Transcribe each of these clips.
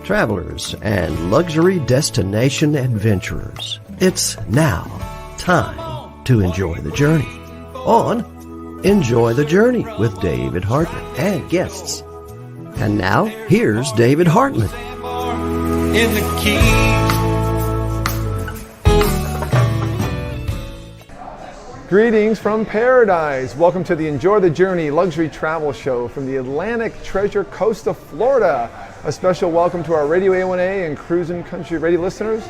travelers, and luxury destination adventurers. It's now time to enjoy the journey on Enjoy the Journey with David Hartman and guests. And now, here's David Hartman. In the Greetings from paradise. Welcome to the Enjoy the Journey luxury travel show from the Atlantic Treasure Coast of Florida. A special welcome to our Radio A1A and Cruisin' Country Radio listeners,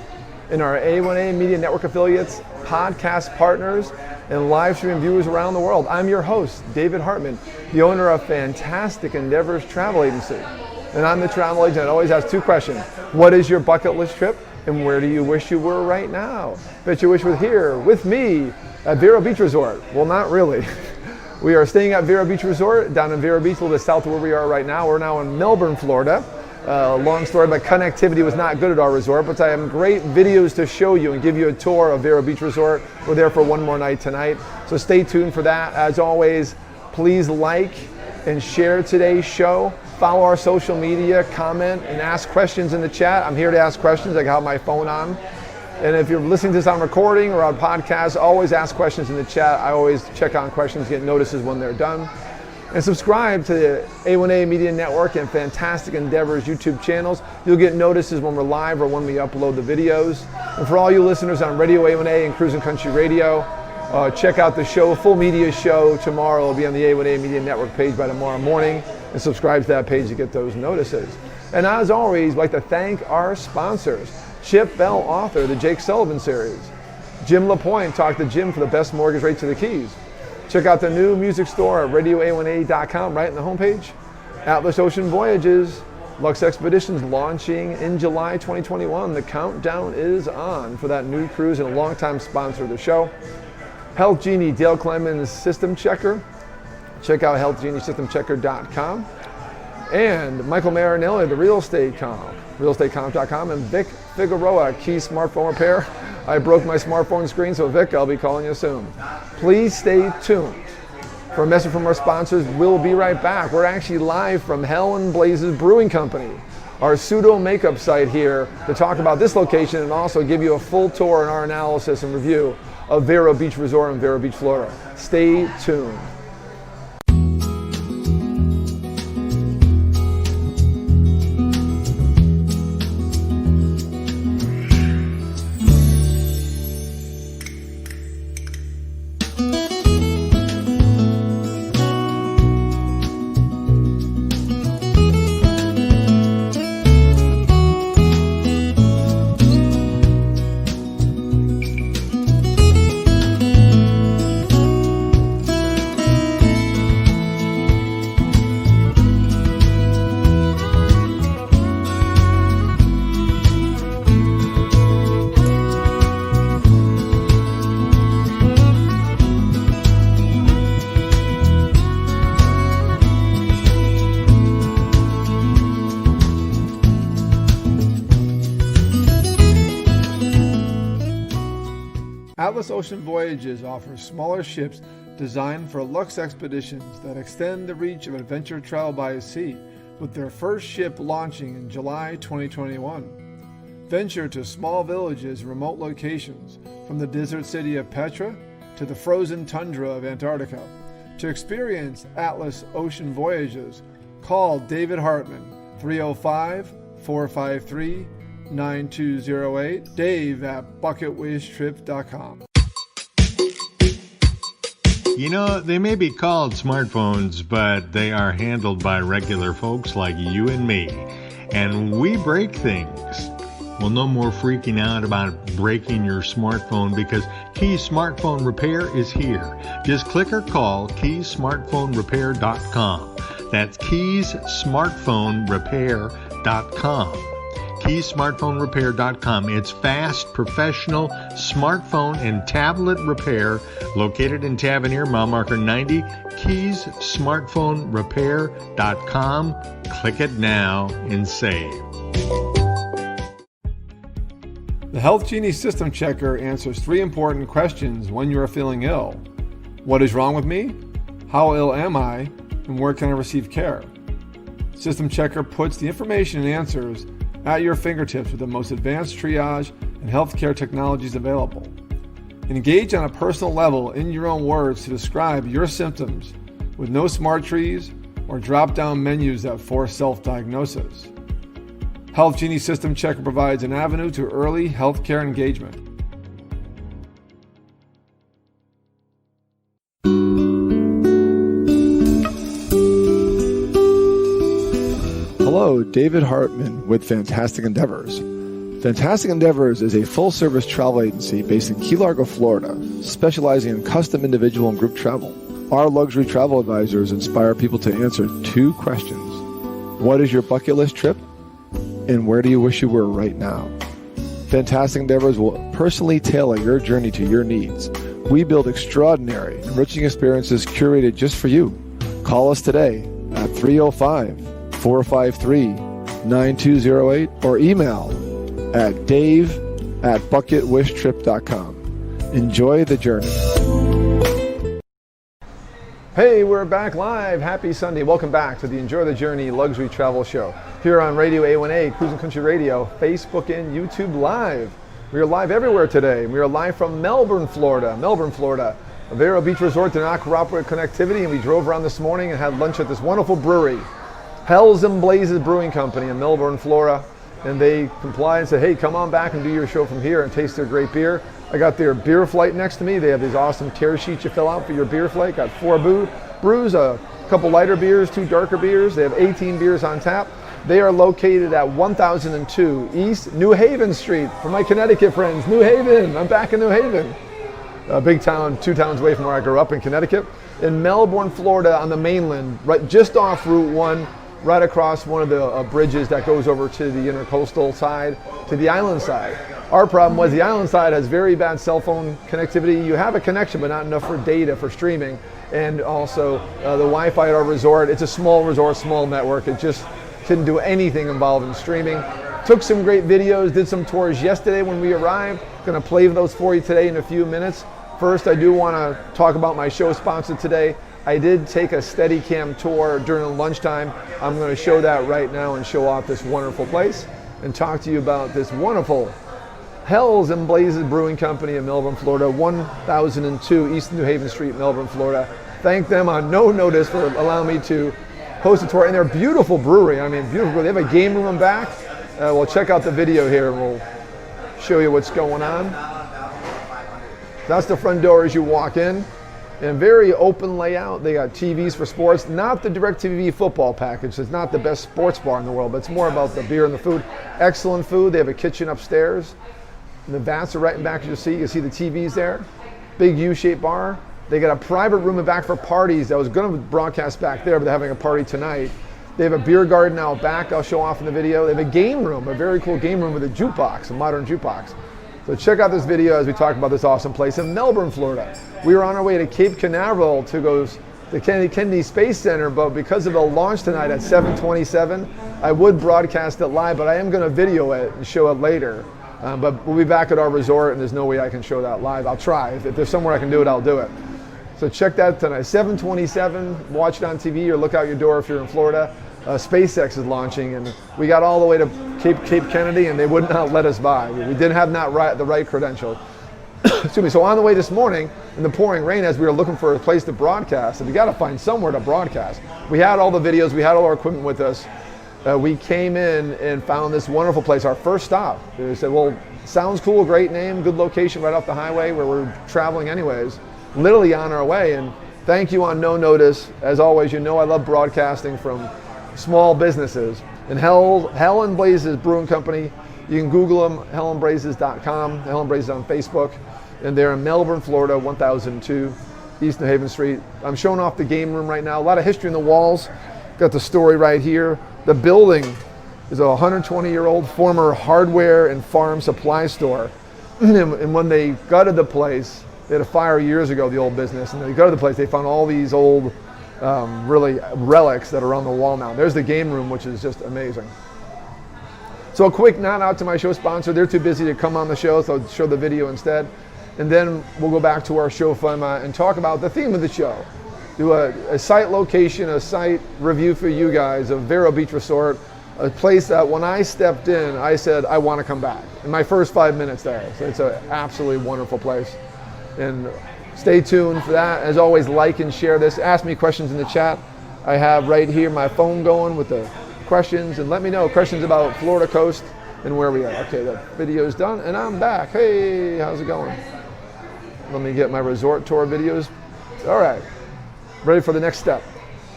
and our A1A Media Network affiliates, podcast partners, and live streaming viewers around the world. I'm your host, David Hartman, the owner of Fantastic Endeavors Travel Agency. And I'm the travel agent that always asks two questions. What is your bucket list trip? And where do you wish you were right now? Bet you wish you were here with me at Vero Beach Resort. Well, not really. We are staying at Vero Beach Resort down in Vero Beach, a little bit south of where we are right now. We're now in Melbourne, Florida. Long story, but connectivity was not good at our resort, but I have great videos to show you and give you a tour of Vero Beach Resort. We're there for one more night tonight, so stay tuned for that. As always, please like and share today's show. Follow our social media, comment, and ask questions in the chat. I'm here to ask questions. I got my phone on. And if you're listening to this on recording or on podcast, always ask questions in the chat. I always check on questions, get notices when they're done. And subscribe to the A1A Media Network and Fantastic Endeavors YouTube channels. You'll get notices when we're live or when we upload the videos. And for all you listeners on Radio A1A and Cruisin' Country Radio, check out the show, full media show tomorrow. It'll be on the A1A Media Network page by tomorrow morning. And subscribe to that page to get those notices. And as always, I'd like to thank our sponsors. Chip Bell, author of the Jake Sullivan series. Jim LaPointe, talk to Jim for the best mortgage rates of the Keys. Check out the new music store at radioa1a.com, right on the homepage. Atlas Ocean Voyages, Lux Expeditions launching in July 2021. The countdown is on for that new cruise and a longtime sponsor of the show. Health Genie, Dale Clemens System Checker. Check out healthgeniesystemchecker.com. And Michael Marinelli, the Real Estate Comp, realestatecomp.com, and Vic Figueroa, Keys Smartphone Repair. I broke my smartphone screen, so Vic, I'll be calling you soon. Please stay tuned for a message from our sponsors. We'll be right back. We're actually live from Hell and Blazes Brewing Company, our pseudo makeup site here, to talk about this location and also give you a full tour and our analysis and review of Vero Beach Resort in Vero Beach, Florida. Stay tuned. Atlas Ocean Voyages offers smaller ships designed for luxe expeditions that extend the reach of adventure travel by sea, with their first ship launching in July 2021. Venture to small villages and remote locations, from the desert city of Petra to the frozen tundra of Antarctica. To experience Atlas Ocean Voyages, call David Hartman, 305-453-9208, Dave at bucketwishtrip.com. You know, they may be called smartphones, but they are handled by regular folks like you and me. And we break things. Well, no more freaking out about breaking your smartphone, because Keys Smartphone Repair is here. Just click or call keysmartphonerepair.com. That's keysmartphonerepair.com. keysmartphonerepair.com. It's fast, professional smartphone and tablet repair located in Tavernier, mile marker 90. keysmartphonerepair.com. Click it now and save. The Health Genie System Checker answers 3 important questions when you are feeling ill. What is wrong with me? How ill am I? And where can I receive care? System Checker puts the information and answers at your fingertips with the most advanced triage and healthcare technologies available. Engage on a personal level in your own words to describe your symptoms with no smart trees or drop-down menus that force self-diagnosis. Health Genie System Checker provides an avenue to early healthcare engagement. Hello, David Hartman with Fantastic Endeavors. Fantastic Endeavors is a full-service travel agency based in Key Largo, Florida, specializing in custom individual and group travel. Our luxury travel advisors inspire people to answer two questions. What is your bucket list trip? And where do you wish you were right now? Fantastic Endeavors will personally tailor your journey to your needs. We build extraordinary, enriching experiences curated just for you. Call us today at 305-453-9208 or email at dave@bucketwishtrip.com. Enjoy the journey. Hey, we're back live. Happy Sunday. Welcome back to the Enjoy the Journey Luxury Travel Show here on Radio A1A, Cruising Country Radio, Facebook and YouTube Live. We are live everywhere today. We are live from Melbourne, Florida. A Vero Beach Resort did not cooperate with connectivity, and we drove around this morning and had lunch at this wonderful brewery, Hells and Blazes Brewing Company in Melbourne, Florida. And they complied and said, hey, come on back and do your show from here and taste their great beer. I got their beer flight next to me. They have these awesome tear sheets you fill out for your beer flight. Got 4 brews, a couple lighter beers, 2 darker beers. They have 18 beers on tap. They are located at 1002 East New Haven Street. For my Connecticut friends, New Haven. I'm back in New Haven. A big town, 2 towns away from where I grew up in Connecticut. In Melbourne, Florida on the mainland, right just off Route 1, right across one of the bridges that goes over to the intercoastal side, to the island side. Our problem was the island side has very bad cell phone connectivity. You have a connection, but not enough for data, for streaming. And also the Wi-Fi at our resort, it's a small resort, small network. It just couldn't do anything involved in streaming. Took some great videos, did some tours yesterday when we arrived. Gonna play those for you today in a few minutes. First, I do wanna talk about my show sponsor today. I did take a Steadicam tour during lunchtime. I'm going to show that right now and show off this wonderful place and talk to you about this wonderful Hells and Blazes Brewing Company in Melbourne, Florida, 1002 East New Haven Street, Melbourne, Florida. Thank them on no notice for allowing me to host a tour. And they're a beautiful brewery. I mean, beautiful. They have a game room in back. We'll check out the video here and we'll show you what's going on. That's the front door as you walk in. And very open layout. They got TVs for sports, not the DirecTV football package. It's not the best sports bar in the world, but it's more about the beer and the food. Excellent food. They have a kitchen upstairs. And the vats are right in back as you see. You see the TVs there. Big U-shaped bar. They got a private room in back for parties. That was going to broadcast back there, but they're having a party tonight. They have a beer garden out back. I'll show off in the video. They have a game room, a very cool game room with a jukebox, a modern jukebox. So check out this video as we talk about this awesome place in Melbourne, Florida. We were on our way to Cape Canaveral to go to the Kennedy Space Center, but because of the launch tonight at 7:27, I would broadcast it live, but I am going to video it and show it later. But we'll be back at our resort, and there's no way I can show that live. I'll try. If there's somewhere I can do it, I'll do it. So check that tonight, 7:27. Watch it on TV or look out your door if you're in Florida. SpaceX is launching, and we got all the way to Cape Kennedy, and they would not let us by. We didn't have the right credentials. Excuse me. So on the way this morning in the pouring rain, as we were looking for a place to broadcast, and we got to find somewhere to broadcast. We had all the videos, we had all our equipment with us. We came in and found this wonderful place. Our first stop. We said, "Well, sounds cool, great name, good location, right off the highway where we're traveling anyways." Literally on our way, and thank you on no notice. As always, you know I love broadcasting from small businesses. And Hell and Blazes Brewing Company, you can Google them, hellandblazes.com, Hell and Blazes on Facebook. And they're in Melbourne, Florida, 1002 East New Haven Street. I'm showing off the game room right now. A lot of history in the walls. Got the story right here. The building is a 120-year-old former hardware and farm supply store. And when they gutted the place, they had a fire years ago, the old business, and they gutted the place, they found all these old really relics that are on the wall now. There's the game room, which is just amazing. So a quick nod out to my show sponsor. They're too busy to come on the show, so I'll show the video instead. And then we'll go back to our show format and talk about the theme of the show. Do a site location, a site review for you guys of Vero Beach Resort, a place that when I stepped in, I said, I want to come back. In my first 5 minutes there. So it's an absolutely wonderful place. And stay tuned for that. As always, like and share this. Ask me questions in the chat. I have right here my phone going with the questions, and let me know questions about Florida coast and where we are. Okay, the video's done, and I'm back. Hey, how's it going? Let me get my resort tour videos. All right, ready for the next step.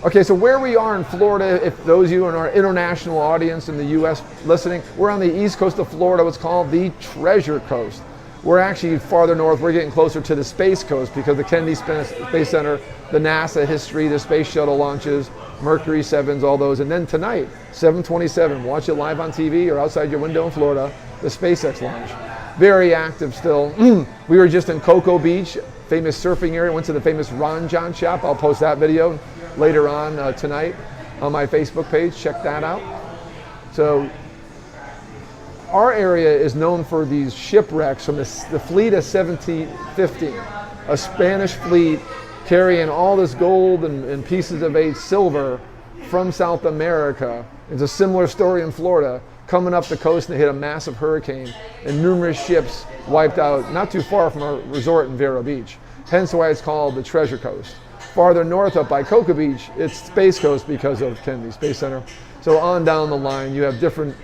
Okay, so where we are in Florida, if those of you in our international audience in the U.S. listening, we're on the east coast of Florida, what's called the Treasure Coast. We're actually farther north, we're getting closer to the Space Coast because the Kennedy Space Center, the NASA history, the space shuttle launches, Mercury 7s, all those. And then tonight, 7/27, watch it live on TV or outside your window in Florida, the SpaceX launch. Very active still. We were just in Cocoa Beach, famous surfing area, went to the famous Ron John shop. I'll post that video later on tonight on my Facebook page. Check that out. So our area is known for these shipwrecks from the fleet of 1715, a Spanish fleet carrying all this gold and pieces of silver from South America. It's a similar story in Florida, coming up the coast and they hit a massive hurricane and numerous ships wiped out not too far from our resort in Vero Beach. Hence why it's called the Treasure Coast. Farther north up by Cocoa Beach, it's Space Coast because of Kennedy Space Center. So on down the line, you have different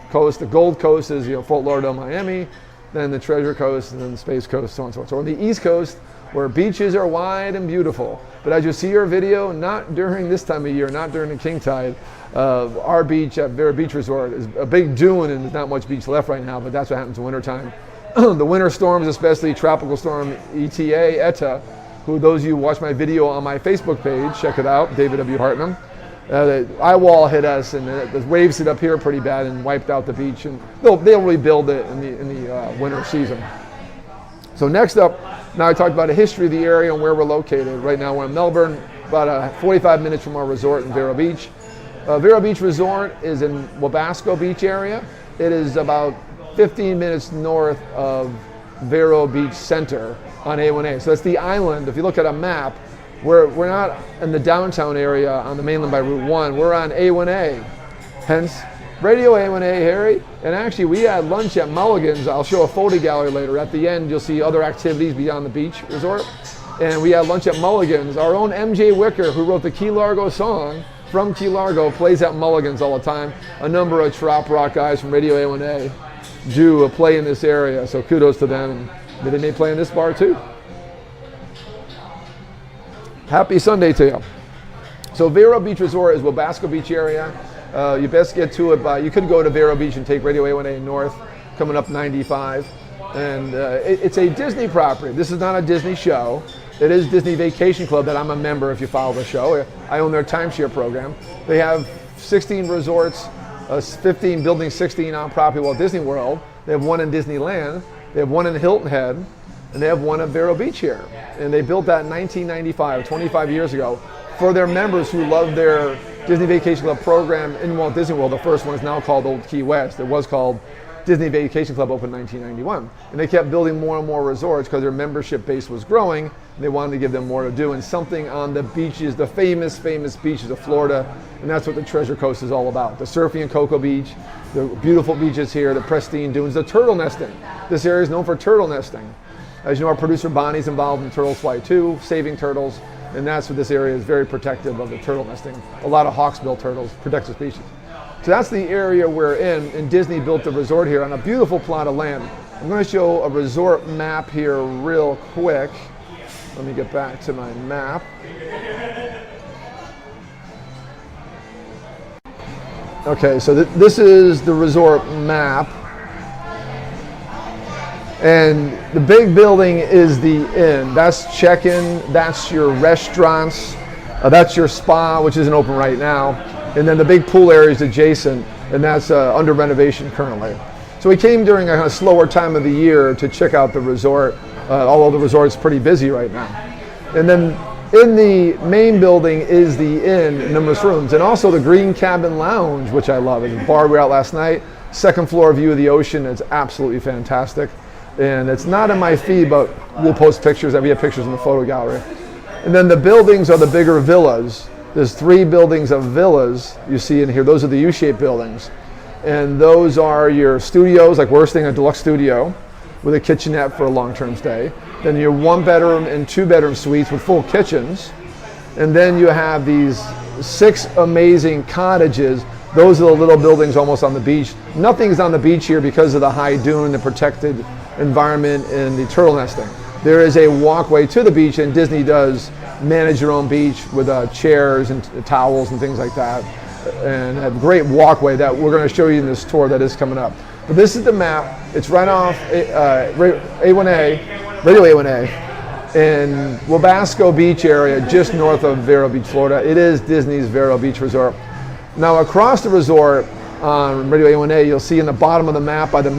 coasts. The Gold Coast is Fort Lauderdale, Miami, then the Treasure Coast, and then the Space Coast, so on and so on. So on the East Coast, where beaches are wide and beautiful. But as you see our video, not during this time of year, not during the king tide, our beach at Vero Beach Resort is a big dune and there's not much beach left right now, but that's what happens in wintertime. The winter storms, especially Tropical Storm Eta, who those of you who watch my video on my Facebook page, check it out, David W. Hartman. The eye wall hit us and the waves hit up here pretty bad and wiped out the beach, and they'll rebuild it in the winter season. So next up, now I talked about the history of the area and where we're located. Right now we're in Melbourne, about 45 minutes from our resort in Vero Beach. Vero Beach Resort is in Wabasco Beach area. It is about 15 minutes north of Vero Beach Center on A1A. So that's the island. If you look at a map, we're not in the downtown area on the mainland by Route 1. We're on A1A. Hence, Radio A1A, Harry. And actually, we had lunch at Mulligan's. I'll show a photo gallery later. At the end, you'll see other activities beyond the beach resort. And we had lunch at Mulligan's. Our own MJ Wicker, who wrote the Key Largo song from Key Largo, plays at Mulligan's all the time. A number of trop rock guys from Radio A1A do play in this area, so kudos to them. And they may play in this bar too. Happy Sunday to you. So Vero Beach Resort is Wabasco Beach area. You best get to it by, you could go to Vero Beach and take Radio A1A north, coming up 95. And it's a Disney property. This is not a Disney show. It is Disney Vacation Club that I'm a member if you follow the show. I own their timeshare program. They have 16 resorts, 15 building 16 on property Walt Disney World. They have one in Disneyland. They have one in Hilton Head. And they have one at Vero Beach here. And they built that in 1995, 25 years ago, for their members who love their Disney Vacation Club program in Walt Disney World. The first one is now called Old Key West. It was called Disney Vacation Club, opened in 1991. And they kept building more and more resorts because their membership base was growing. And they wanted to give them more to do and something on the beaches, the famous beaches of Florida. And that's what the Treasure Coast is all about. The surfing in Cocoa Beach, the beautiful beaches here, the pristine dunes, the turtle nesting. This area is known for turtle nesting. As you know, our producer Bonnie's involved in Turtles Fly too, saving turtles, and that's what this area is very protective of the turtle nesting. A lot of hawksbill turtles, protected species. So that's the area we're in, and Disney built the resort here on a beautiful plot of land. I'm going to show a resort map here real quick. Let me get back to my map. Okay, so this is the resort map. And the big building is the inn. That's check-in, that's your restaurants, that's your spa, which isn't open right now. And then the big pool area is adjacent, and that's under renovation currently. So we came during a slower time of the year to check out the resort, although the resort's pretty busy right now. And then in the main building is the inn, numerous rooms, and also the Green Cabin Lounge, which I love. It's a bar we were at last night, second floor view of the ocean. It's absolutely fantastic. And it's not in my feed, but we'll post pictures. We have pictures in the photo gallery. And then the buildings are the bigger villas. There's 3 buildings of villas you see in here. Those are the U-shaped buildings. And those are your studios, like we're staying in a deluxe studio with a kitchenette for a long-term stay. Then your 1-bedroom and 2-bedroom suites with full kitchens. And then you have these 6 amazing cottages. Those are the little buildings almost on the beach. Nothing's on the beach here because of the high dune, the protected environment, and the turtle nesting. There is a walkway to the beach, and Disney does manage your own beach with chairs and towels and things like that. And a great walkway that we're going to show you in this tour that is coming up. But this is the map. It's right off A1A, Radio A1A, in Wabasco Beach area, just north of Vero Beach, Florida. It is Disney's Vero Beach Resort. Now across the resort on Radio A1A, you'll see in the bottom of the map by the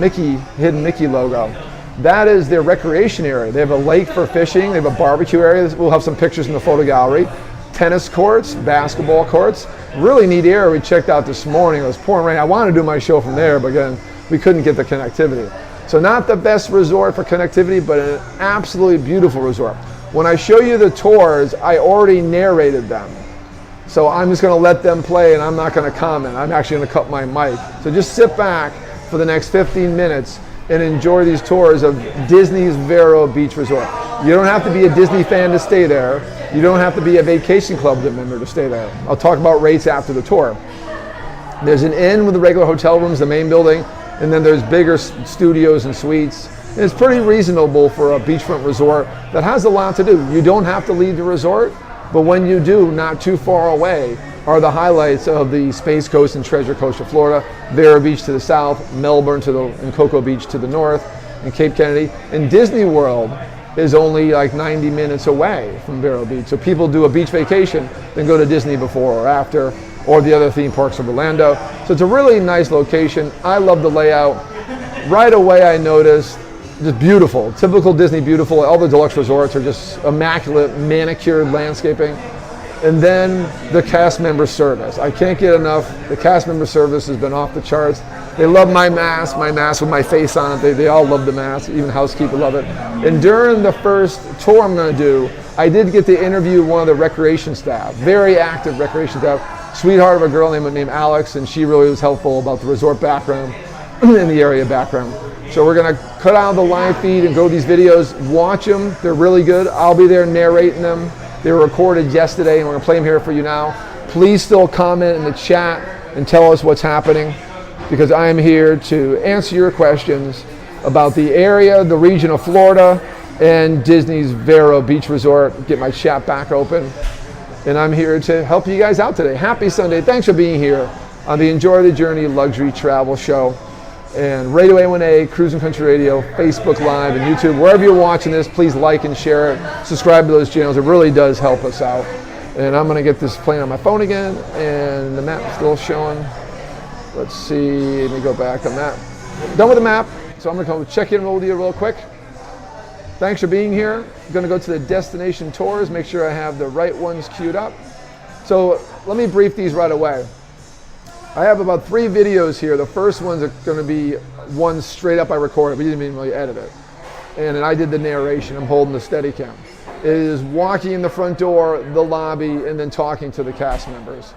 hidden Mickey logo, that is their recreation area. They have a lake for fishing. They have a barbecue area. We'll have some pictures in the photo gallery. Tennis courts, basketball courts. Really neat area we checked out this morning. It was pouring rain. I wanted to do my show from there, but again, we couldn't get the connectivity. So not the best resort for connectivity, but an absolutely beautiful resort. When I show you the tours, I already narrated them. So I'm just going to let them play and I'm not going to comment. I'm actually going to cut my mic. So just sit back for the next 15 minutes and enjoy these tours of Disney's Vero Beach Resort. You don't have to be a Disney fan to stay there. You don't have to be a vacation club member to stay there. I'll talk about rates after the tour. There's an inn with the regular hotel rooms, the main building, and then there's bigger studios and suites. And it's pretty reasonable for a beachfront resort that has a lot to do. You don't have to leave the resort, but when you do, not too far away, are the highlights of the Space Coast and Treasure Coast of Florida, Vero Beach to the south, Melbourne and Cocoa Beach to the north, and Cape Kennedy. And Disney World is only like 90 minutes away from Vero Beach. So people do a beach vacation, then go to Disney before or after, or the other theme parks of Orlando. So it's a really nice location. I love the layout. Right away I noticed, just beautiful, typical Disney beautiful. All the deluxe resorts are just immaculate, manicured landscaping. And then the cast member service. I can't get enough. The cast member service has been off the charts. They love my mask with my face on it. They all love the mask, even housekeeper love it. And during the first tour I'm going to do, I did get to interview one of the recreation staff, very active recreation staff, sweetheart of a girl named Alex, and she really was helpful about the resort background and the area background. So we're going to cut out the live feed and go to these videos, watch them. They're really good. I'll be there narrating them. They were recorded yesterday, and we're going to play them here for you now. Please still comment in the chat and tell us what's happening, because I am here to answer your questions about the area, the region of Florida, and Disney's Vero Beach Resort. Get my chat back open. And I'm here to help you guys out today. Happy Sunday. Thanks for being here on the Enjoy the Journey Luxury Travel Show. And Radio A1A, Cruising Country Radio, Facebook Live, and YouTube. Wherever you're watching this, please like and share it. Subscribe to those channels. It really does help us out. And I'm going to get this playing on my phone again, and the map's still showing. Let's see. Let me go back on that. Done with the map. So I'm going to come check in with you real quick. Thanks for being here. I'm going to go to the destination tours, make sure I have the right ones queued up. So let me brief these right away. I have about 3 videos here. The first one's going to be one straight up I recorded. We didn't even really edit it. And then I did the narration. I'm holding the Steadicam. It is walking in the front door, the lobby, and then talking to the cast members.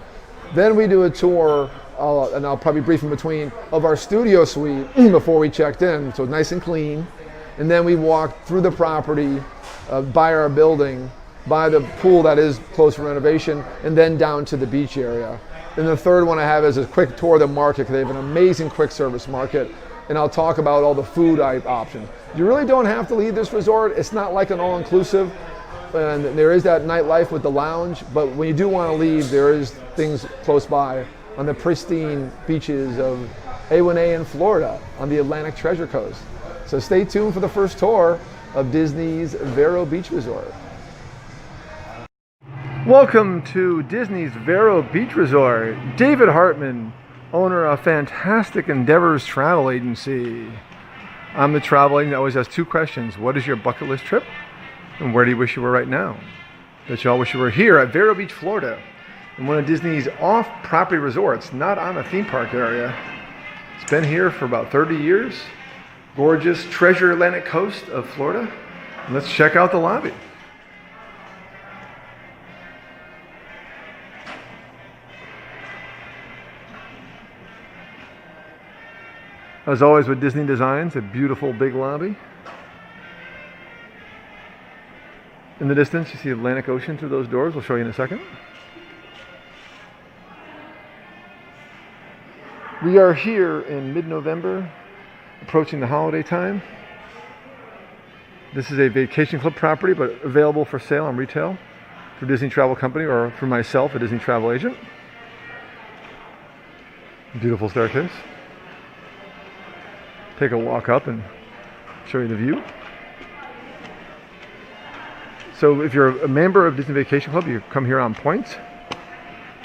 Then we do a tour, and I'll probably brief in between, of our studio suite before we checked in. So nice and clean. And then we walk through the property, by our building, by the pool that is closed for renovation, and then down to the beach area. And the third one I have is a quick tour of the market, because they have an amazing quick service market. And I'll talk about all the food options. You really don't have to leave this resort. It's not like an all-inclusive. And there is that nightlife with the lounge. But when you do want to leave, there is things close by on the pristine beaches of A1A in Florida on the Atlantic Treasure Coast. So stay tuned for the first tour of Disney's Vero Beach Resort. Welcome to Disney's Vero Beach Resort. David Hartman, owner of Fantastic Endeavors Travel Agency. I'm the travel agent that always has 2 questions. What is your bucket list trip? And where do you wish you were right now? Bet you all wish you were here at Vero Beach, Florida, in one of Disney's off-property resorts, not on a theme park area. It's been here for about 30 years. Gorgeous Treasure Atlantic coast of Florida. And let's check out the lobby. As always with Disney Designs, a beautiful big lobby. In the distance, you see the Atlantic Ocean through those doors. We'll show you in a second. We are here in mid-November, approaching the holiday time. This is a vacation club property, but available for sale on retail through Disney Travel Company or through myself, a Disney travel agent. Beautiful staircase. Take a walk up and show you the view. So if you're a member of Disney Vacation Club, you come here on points,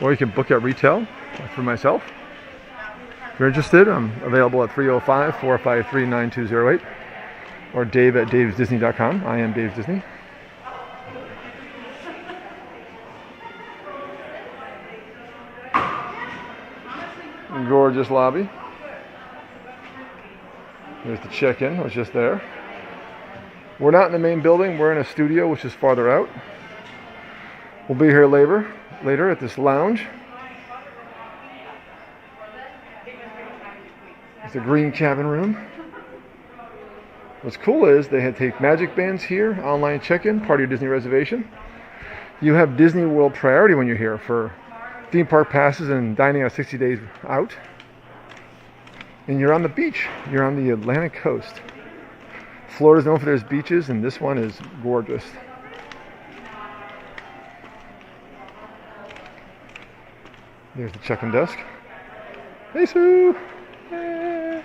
or you can book at retail through myself. If you're interested, I'm available at 305-453-9208 or Dave at davesdisney.com. I am Dave Disney. Gorgeous lobby. There's the check-in, which is just there. We're not in the main building. We're in a studio, which is farther out. We'll be here later at this lounge. It's a green cabin room. What's cool is they take magic bands here, online check-in, part of your Disney reservation. You have Disney World priority when you're here for theme park passes and dining out 60 days out. And you're on the beach. You're on the Atlantic coast. Florida's known for their beaches, and this one is gorgeous. There's the check-in desk. Hey, Sue! Hey.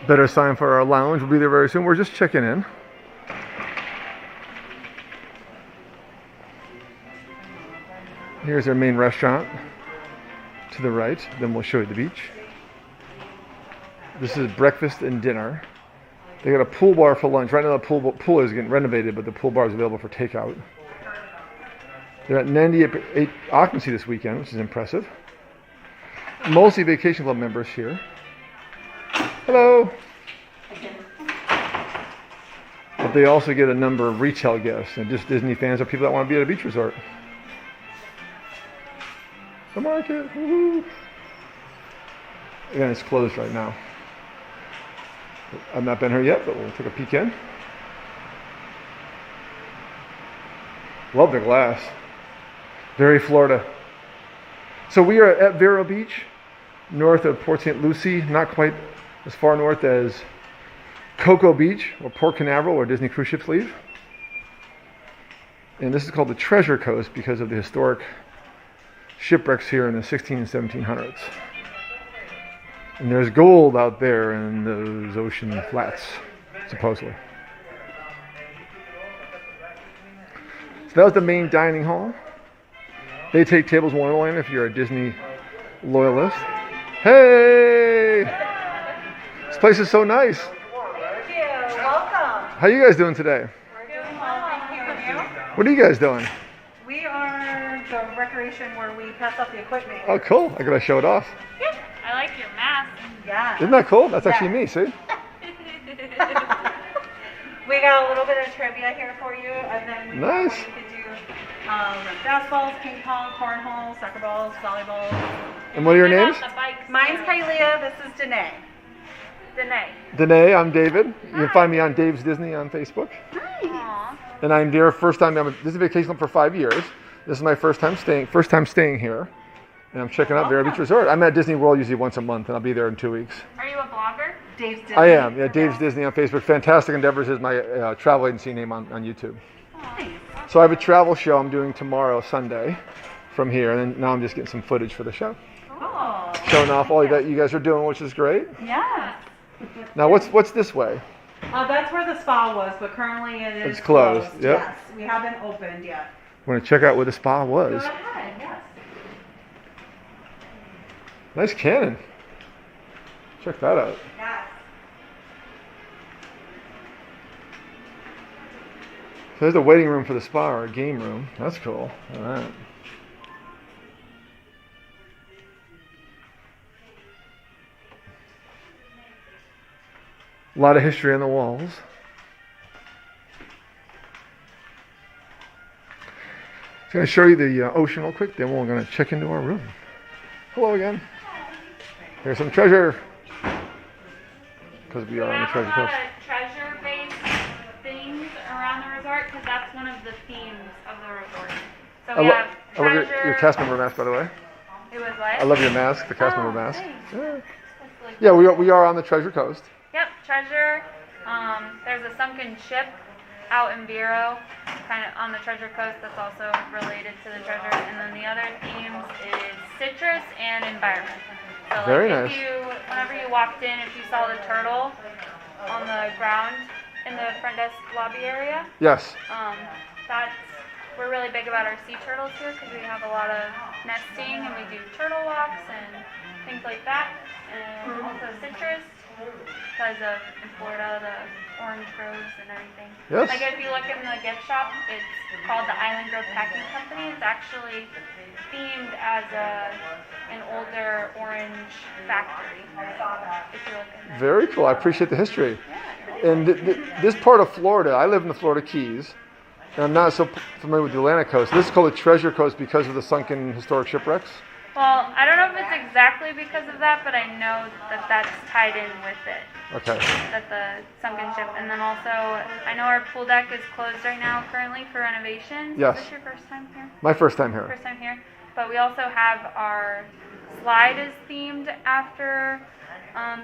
Better sign for our lounge. We'll be there very soon. We're just checking in. Here's our main restaurant to the right. Then we'll show you the beach. This is breakfast and dinner. They got a pool bar for lunch. Right now the pool is getting renovated, but the pool bar is available for takeout. They're at 98 occupancy this weekend, which is impressive. Mostly Vacation Club members here. Hello. But they also get a number of retail guests and just Disney fans or people that want to be at a beach resort. The market. Woo-hoo. Again, it's closed right now. I've not been here yet, but we'll take a peek in. Love the glass. Very Florida. So we are at Vero Beach, north of Port St. Lucie, not quite as far north as Cocoa Beach or Port Canaveral, where Disney cruise ships leave. And this is called the Treasure Coast because of the historic shipwrecks here in the 16 and 1700s. And there's gold out there in those ocean flats, supposedly. So that was the main dining hall. They take tables Wonderland if you're a Disney loyalist. Hey! This place is so nice. Thank you. Welcome. How you guys doing today? We're doing well, thank you. And you? What are you guys doing? We are the recreation where we pass out the equipment. Oh, cool. I gotta show it off. I like your mask. Yeah. Isn't that cool? That's actually me, see? We got a little bit of trivia here for you, and then we Nice. you could do basketballs, ping pong, cornhole, soccer balls, volleyballs. And what are your names? The bikes. Mine's Kylia. This is Danae. Danae. Danae, I'm David. You can find me on Dave's Disney on Facebook. Aw. And I'm there first time. This is a vacation club for 5 years. This is my first time staying here. And I'm checking out Vero Beach Resort. I'm at Disney World usually once a month, and I'll be there in 2 weeks. Are you a blogger? Dave's Disney. I am. Yeah, Dave's Disney on Facebook. Fantastic Endeavors is my travel agency name on YouTube. Nice. So I have a travel show I'm doing tomorrow, Sunday, from here. And then now I'm just getting some footage for the show. Cool. Showing off all that you guys are doing, which is great. Yeah. Now, what's this way? That's where the spa was, but currently it is It's closed, yep. Yes, we haven't opened yet. I want to check out where the spa was. Go ahead, yes. Nice cannon. Check that out. Yes. So there's a waiting room for the spa or a game room. That's cool. All right. A lot of history on the walls. So I'm going to show you the ocean real quick, then we're going to check into our room. Hello again. Here's some treasure. Because we are We on the have a Treasure lot Coast. of treasure-based things around the resort because that's one of the themes of the resort. So I we have I love treasure. your cast member mask, by the way. It was what? I love your mask, the cast member Oh, mask. thanks. Yeah, That's really yeah, cool. we are on the Treasure Coast. Yep, treasure. There's a sunken ship out in Vero, kind of on the Treasure Coast. That's also related to the treasure. And then the other themes is citrus and environment. So like Very if nice. whenever you walked in, if you saw the turtle on the ground in the front desk lobby area, Yes. that's we're really big about our sea turtles here because we have a lot of nesting and we do turtle walks and things like that. And also citrus because of in Florida the orange groves and everything. Yes. Like if you look in the gift shop, it's called the Island Grove Packing Company. It's actually themed as an older orange factory. If you look in there. Very cool. I appreciate the history. And this part of Florida, I live in the Florida Keys, and I'm not so familiar with the Atlantic coast. This is called the Treasure Coast because of the sunken historic shipwrecks. Well, I don't know if it's exactly because of that, but I know that that's tied in with it. Okay. That the sunken ship, and then also I know our pool deck is closed right now currently for renovations. Yes. Is this your first time here? My first time here. First time here. But we also have our slide is themed after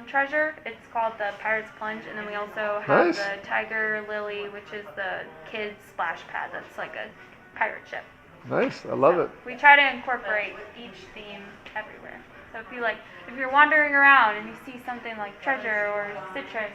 treasure. It's called the Pirate's Plunge, and then we also have Nice. the Tiger Lily, which is the kids splash pad. That's like a pirate ship. Nice. I love it. We try to incorporate each theme everywhere. So if you're wandering around and you see something like treasure or citrus,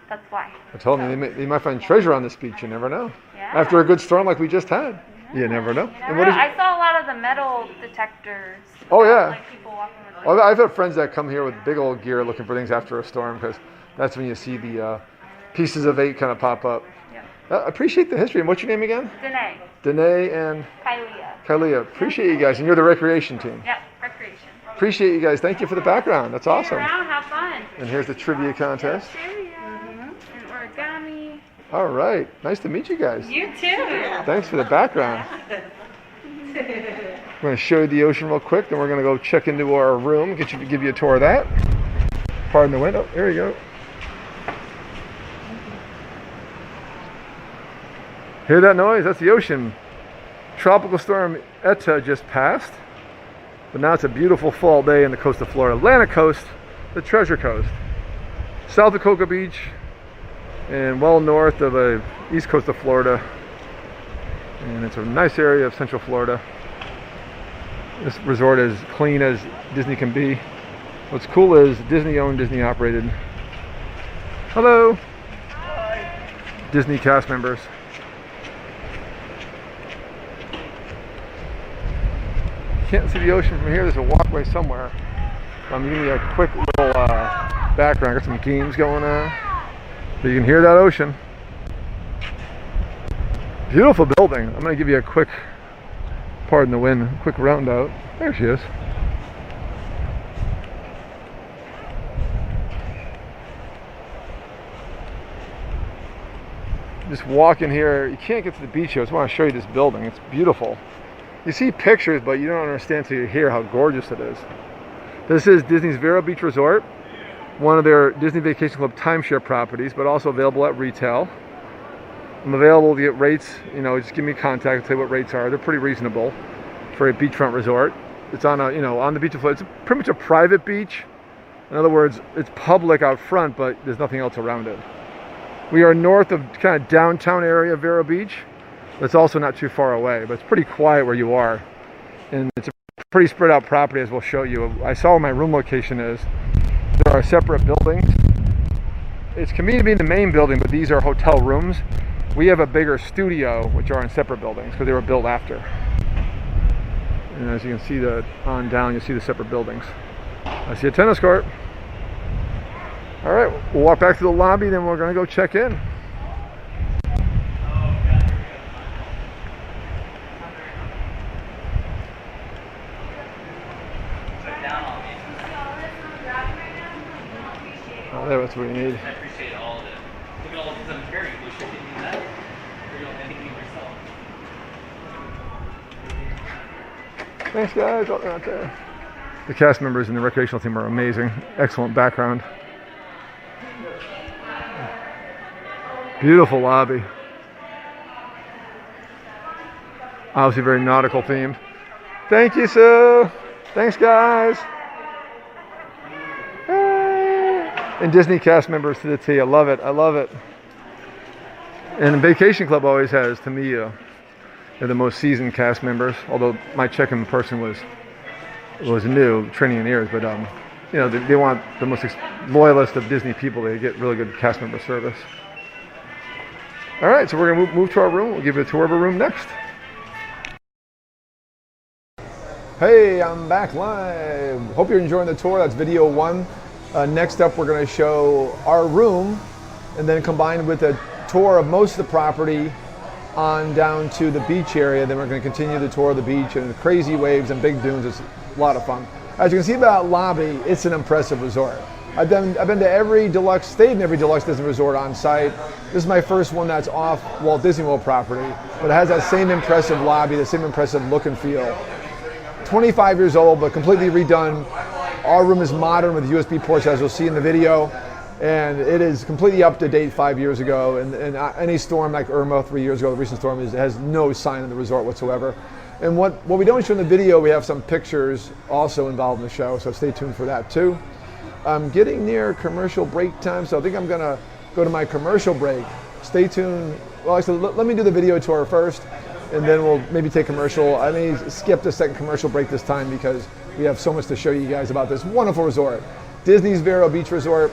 that's why. I told them they might find treasure on this beach. You never know. Yeah. After a good storm like we just had. You never know. You And never what know. is- I saw a lot of the metal detectors. Oh, yeah. Like people walking with. Well, I've had friends that come here with big old gear looking for things after a storm because that's when you see the pieces of 8 kind of pop up. Yeah. I appreciate the history. And what's your name again? Danae, Danae and Kylia. Kylia. Appreciate you guys. And you're the recreation team. Yep, recreation. Appreciate you guys. Thank you for the background. That's Hang awesome. around, have fun. And here's the trivia contest. Trivia and origami. All right. Nice to meet you guys. You too. Thanks for the background. I'm going to show you the ocean real quick, then we're going to go check into our room, give you a tour of that. Pardon the window. There you go. Hear that noise? That's the ocean. Tropical storm Eta just passed, but now it's a beautiful fall day in the coast of Florida. Atlantic coast, the Treasure Coast. South of Cocoa Beach and well north of the east coast of Florida. And it's a nice area of Central Florida. This resort is clean as Disney can be. What's cool is Disney owned, Disney operated. Hello. Hi. Disney cast members. Can't see the ocean from here. There's a walkway somewhere. I'm giving you a quick little background. Got some games going on. But you can hear that ocean. Beautiful building. I'm going to give you a quick, pardon the wind, quick round out. There she is. Just walking here, you can't get to the beach here. I just want to show you this building. It's beautiful. You see pictures, but you don't understand till you hear how gorgeous it is. This is Disney's Vero Beach Resort, one of their Disney Vacation Club timeshare properties, but also available at retail. I'm available to get rates, just give me contact, I'll tell you what rates are. They're pretty reasonable for a beachfront resort. It's on on the beach of Florida. It's pretty much a private beach. In other words, it's public out front, but there's nothing else around it. We are north of kind of downtown area of Vero Beach. That's also not too far away, but it's pretty quiet where you are. And it's a pretty spread out property, as we'll show you. I saw where my room location is. There are separate buildings. It's convenient to be in the main building, but these are hotel rooms. We have a bigger studio, which are in separate buildings because they were built after. And as you can see on down, you see the separate buildings. I see a tennis court. All right, we'll walk back to the lobby, then we're going to go check in. Oh, that's what we need. I appreciate all of it. Look at all of these I'm carrying. We should do that. Or you'll anything yourself. Thanks, guys. Oh, they're not there. The cast members and the recreational team are amazing. Excellent background. Beautiful lobby. Obviously very nautical themed. Thank you, Sue. Thanks, guys. Hey. And Disney cast members to the T. I love it. I love it. And the Vacation Club always has, to me, they're the most seasoned cast members. Although my check-in person was new, training in years, but you know, they want the most loyalist of Disney people. They get really good cast member service. All right, so we're gonna move to our room. We'll give you a tour of our room next. Hey, I'm back live. Hope you're enjoying the tour. That's video 1. Next up, we're gonna show our room, and then combined with a tour of most of the property on down to the beach area. Then we're going to continue the tour of the beach and the crazy waves and big dunes. It's a lot of fun. As you can see about lobby, it's an impressive resort. I've been to every deluxe, stayed in every deluxe Disney resort on site. This is my first one that's off Walt Disney World property, but it has that same impressive lobby, the same impressive look and feel. 25 years old, but completely redone. Our room is modern with USB ports, as you'll see in the video. And it is completely up to date 5 years ago. And any storm like Irma 3 years ago, the recent storm, has no sign of the resort whatsoever. And what we don't show in the video, we have some pictures also involved in the show, so stay tuned for that too. I'm getting near commercial break time, so I think I'm gonna go to my commercial break. Stay tuned. Well, actually, let me do the video tour first, and then we'll maybe take commercial. I may skip the second commercial break this time because we have so much to show you guys about this wonderful resort. Disney's Vero Beach Resort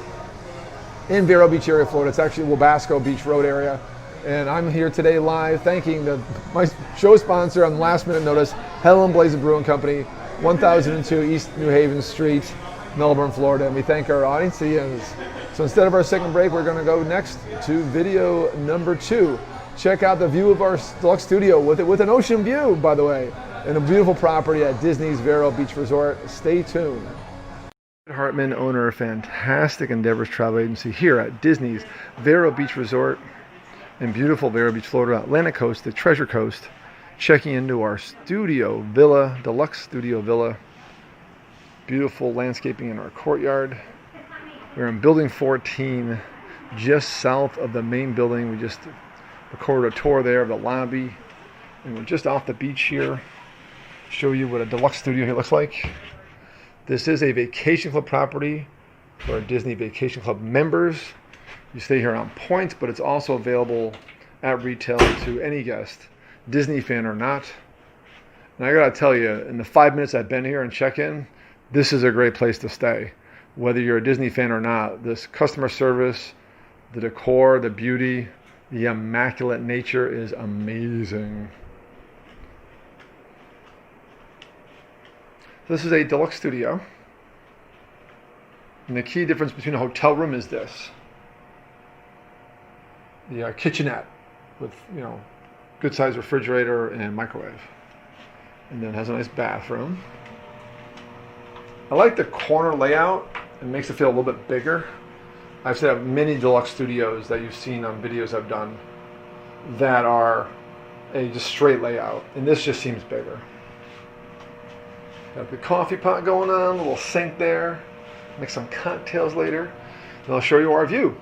in Vero Beach area, Florida. It's actually Wabasco Beach Road area. And I'm here today live thanking my show sponsor on last minute notice, Helen Blaze Brewing Company, 1002 East New Haven Street, Melbourne, Florida. And we thank our audience. So instead of our second break, we're gonna go next to video number 2. Check out the view of our deluxe studio with an ocean view, by the way, and a beautiful property at Disney's Vero Beach Resort. Stay tuned. Hartman, owner of Fantastic Endeavors Travel Agency here at Disney's Vero Beach Resort in beautiful Vero Beach, Florida, Atlantic Coast, the Treasure Coast, checking into our studio villa, deluxe studio villa. Beautiful landscaping in our courtyard. We're in building 14, just south of the main building. We just recorded a tour there of the lobby, and we're just off the beach here. Show you what a deluxe studio here looks like. This is a vacation club property for our Disney Vacation Club members. You stay here on points, but it's also available at retail to any guest, Disney fan or not. And I gotta tell you, in the 5 minutes I've been here and check-in, this is a great place to stay. Whether you're a Disney fan or not, this customer service, the decor, the beauty, the immaculate nature is amazing. This is a deluxe studio, and the key difference between a hotel room is this: the kitchenette with good sized refrigerator and microwave, and then it has a nice bathroom. I like the corner layout; it makes it feel a little bit bigger. I've set up many deluxe studios that you've seen on videos I've done that are a just straight layout, and this just seems bigger. Got the coffee pot going on, a little sink there. Make some cocktails later. And I'll show you our view.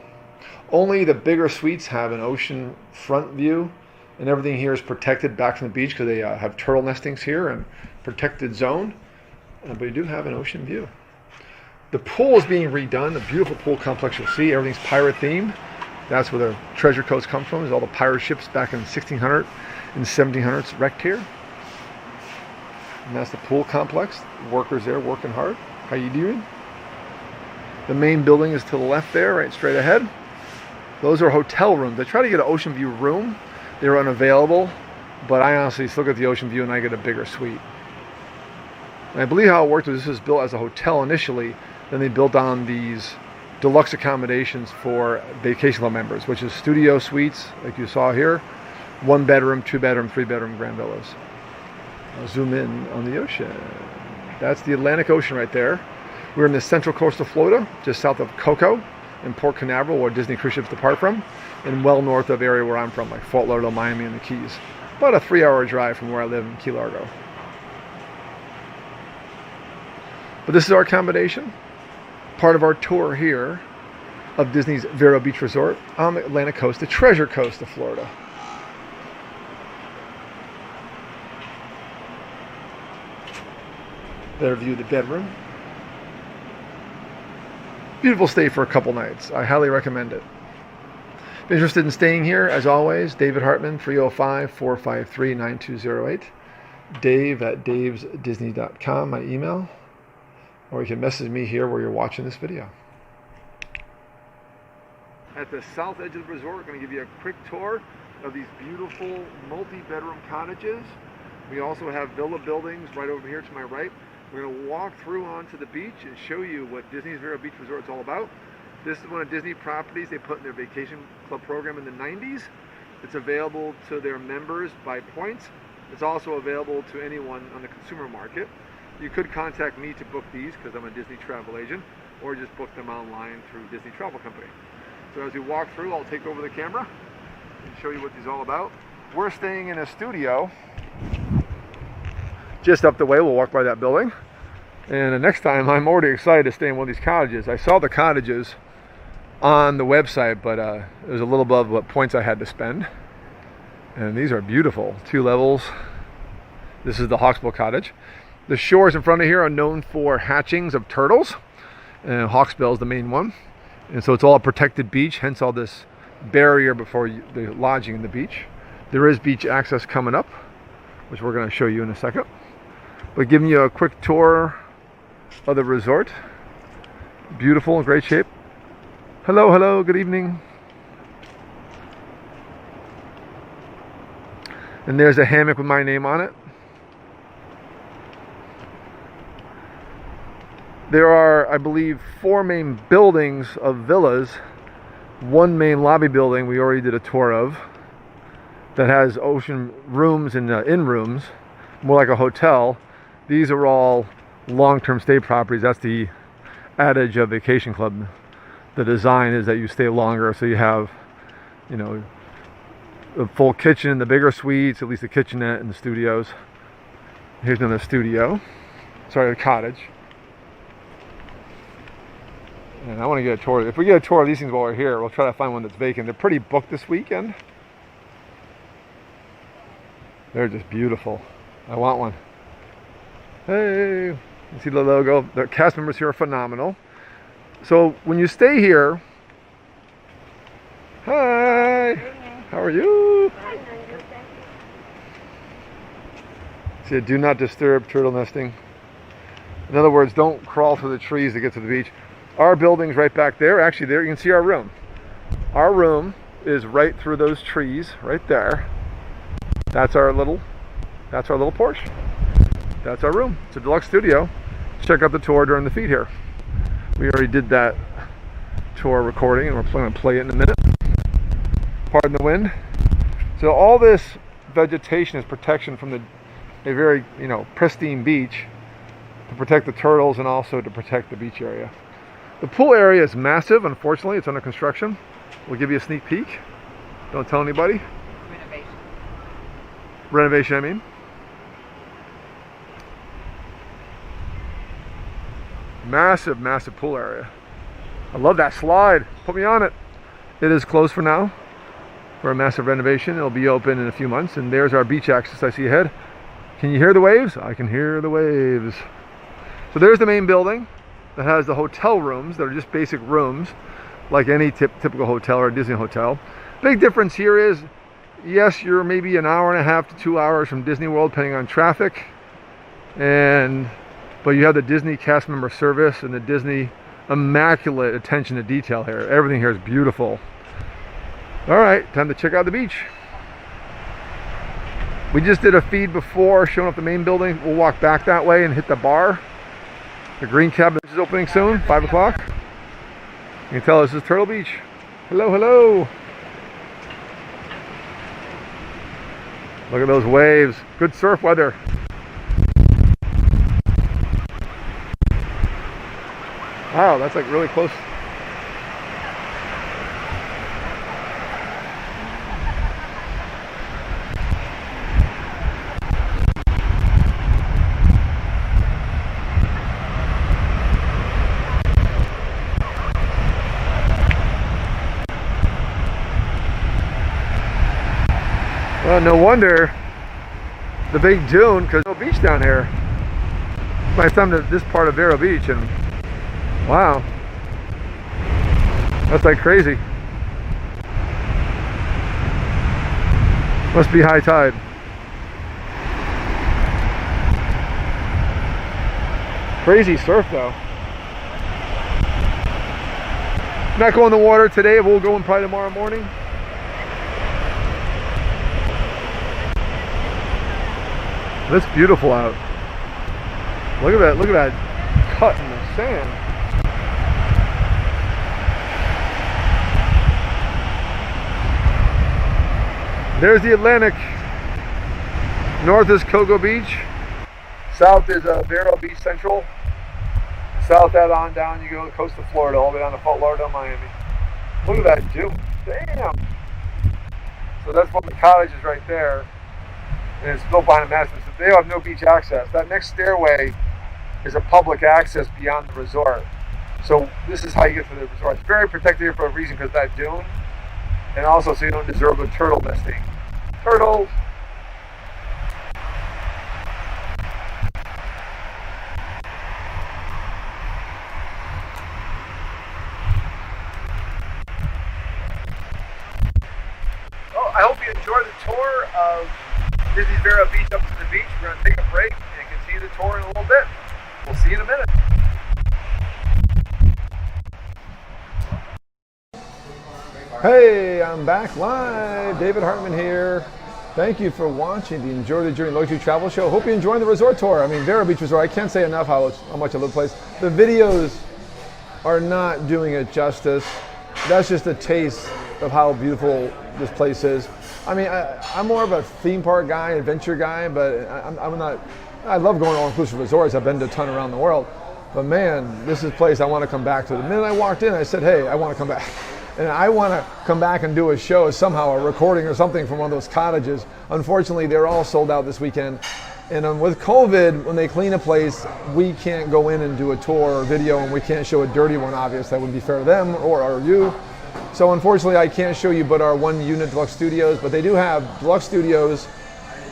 Only the bigger suites have an ocean front view, and everything here is protected back from the beach because they have turtle nestings here and protected zone. But you do have an ocean view. The pool is being redone. The beautiful pool complex you'll see. Everything's pirate themed. That's where the treasure coast comes from. There's all the pirate ships back in 1600 and 1700s wrecked here. And that's the pool complex. Workers there working hard. How you doing? The main building is to the left there, right straight ahead. Those are hotel rooms. I try to get an ocean view room. They were unavailable, but I honestly still get the ocean view and I get a bigger suite. And I believe how it worked was this was built as a hotel initially, then they built on these deluxe accommodations for vacation club members, which is studio suites, like you saw here, 1 bedroom, 2 bedroom, 3 bedroom grand villas. I'll zoom in on the ocean. That's the Atlantic Ocean right there. We're in the central coast of Florida, just south of Cocoa in Port Canaveral, where Disney cruise ships depart from, and well north of area where I'm from, like Fort Lauderdale, Miami, and the Keys. About a 3-hour drive from where I live in Key Largo. But this is our accommodation, part of our tour here of Disney's Vero Beach Resort on the Atlantic coast, the Treasure Coast of Florida. Their view of the bedroom. Beautiful stay for a couple nights. I highly recommend it. If you're interested in staying here, as always, David Hartman, 305-453-9208. Dave@davesdisney.com, my email. Or you can message me here where you're watching this video. At the south edge of the resort, we're going to give you a quick tour of these beautiful multi-bedroom cottages. We also have villa buildings right over here to my right. We're going to walk through onto the beach and show you what Disney's Vero Beach Resort is all about. This is one of Disney properties they put in their vacation club program in the 90s. It's available to their members by points. It's also available to anyone on the consumer market. You could contact me to book these because I'm a Disney travel agent, or just book them online through Disney Travel Company. So as we walk through, I'll take over the camera and show you what these are all about. We're staying in a studio just up the way. We'll walk by that building. And the next time, I'm already excited to stay in one of these cottages. I saw the cottages on the website, but it was a little above what points I had to spend. And these are beautiful, 2 levels. This is the Hawksbill Cottage. The shores in front of here are known for hatchings of turtles, and Hawksbill is the main one. And so it's all a protected beach, hence all this barrier before the lodging in the beach. There is beach access coming up, which we're going to show you in a second. But giving you a quick tour of the resort. Beautiful, in great shape. Hello, hello, good evening. And there's a hammock with my name on it. There are, I believe, 4 main buildings of villas. One main lobby building we already did a tour of that has ocean rooms and in rooms, more like a hotel. These are all long-term stay properties. That's the adage of Vacation Club. The design is that you stay longer, so you have, you know, a full kitchen, the bigger suites, at least the kitchenette and the studios. Here's another studio. Sorry, a cottage. And I want to get a tour. If we get a tour of these things while we're here, we'll try to find one that's vacant. They're pretty booked this weekend. They're just beautiful. I want one. Hey, you see the logo? The cast members here are phenomenal. So when you stay here, hi, how are you? See, do not disturb turtle nesting. In other words, don't crawl through the trees to get to the beach. Our building's right back there. Actually, there you can see our room. Our room is right through those trees, right there. That's our little porch. That's our room. It's a deluxe studio. Check out the tour during the feed here. We already did that tour recording, and we're going to play it in a minute. Pardon the wind. So all this vegetation is protection from a very, pristine beach to protect the turtles and also to protect the beach area. The pool area is massive. Unfortunately, it's under construction. We'll give you a sneak peek. Don't tell anybody. Renovation, I mean. Massive, massive pool area. I love that slide. Put me on it. It is closed for now for a massive renovation. It'll be open in a few months. And there's our beach access I see ahead. Can you hear the waves? I can hear the waves. So there's the main building that has the hotel rooms that are just basic rooms like any typical hotel or a Disney hotel. Big difference here is, yes, you're maybe an hour and a half to 2 hours from Disney World depending on traffic. But you have the Disney cast member service and the Disney immaculate attention to detail here. Everything here is beautiful. All right, time to check out the beach. We just did a feed before showing up the main building. We'll walk back that way and hit the bar. The green cabin is opening soon, 5 o'clock. You can tell this is Turtle Beach. Hello, hello. Look at those waves. Good surf weather. Wow, that's like really close. no wonder the big dune, because no beach down here. My time to this part of Vero Beach, and wow, that's like crazy. Must be high tide. Crazy surf though. Not going in the water today, we'll go in probably tomorrow morning. It's beautiful out. Look at that cut in the sand. There's the Atlantic. North is Cocoa Beach. South is Vero Beach Central. South that on down, you go to the coast of Florida, all the way down to Fort Lauderdale, Miami. Look at that dune. Damn. So that's one of the cottages right there. And it's built behind a massive. So they have no beach access. That next stairway is a public access beyond the resort. So this is how you get to the resort. It's very protected here for a reason, because that dune, and also so you don't disturb the turtle nesting. Turtles. Oh, I hope you enjoy the tour of Disney Vero Beach up to the beach. We're going to take a break and continue the tour in a little bit. We'll see you in a minute. Hey, I'm back live. David Hartman here. Thank you for watching the Enjoy the Journey Luxury Travel Show. Hope you enjoyed the resort tour. I mean, Vero Beach Resort, I can't say enough how much I love the place. The videos are not doing it justice. That's just a taste of how beautiful this place is. I mean, I'm more of a theme park guy, adventure guy, but I'm not. I love going to all-inclusive resorts. I've been to a ton around the world. But man, this is a place I want to come back to. The minute I walked in, I said, hey, I want to come back. And I want to come back and do a show, somehow a recording or something from one of those cottages. Unfortunately, they're all sold out this weekend. And with COVID, when they clean a place, we can't go in and do a tour or video, and we can't show a dirty one, obviously. That wouldn't be fair to them or you. So unfortunately, I can't show you but our one unit deluxe studios, but they do have deluxe studios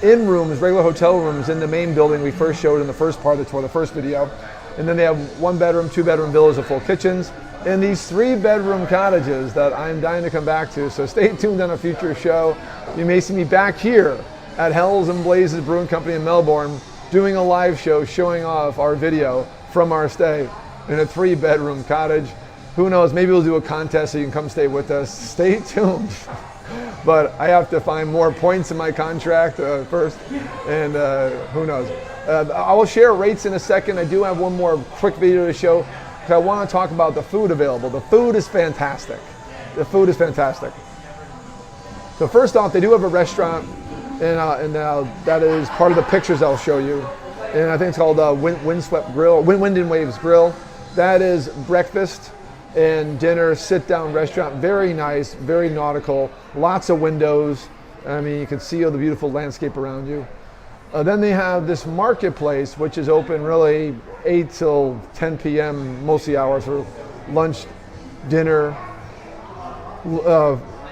in rooms, regular hotel rooms in the main building we first showed in the first part of the tour, the first video. And then they have 1-bedroom, 2-bedroom villas with full kitchens, and these 3-bedroom cottages that I'm dying to come back to. So stay tuned on a future show. You may see me back here at Hells and Blazes Brewing Company in Melbourne doing a live show showing off our video from our stay in a 3-bedroom cottage. Who knows, maybe we'll do a contest so you can come stay with us. Stay tuned. But I have to find more points in my contract first, and who knows. I will share rates in a second. I do have one more quick video to show, because I want to talk about the food available. The food is fantastic. The food is fantastic. So first off, they do have a restaurant, and that is part of the pictures I'll show you. And I think it's called Windswept Grill, Wind and Waves Grill. That is breakfast and dinner, sit-down restaurant. Very nice, very nautical, lots of windows. I mean, you can see all the beautiful landscape around you. Then they have this marketplace, which is open really 8 till 10 p.m. most of the hours for lunch, dinner,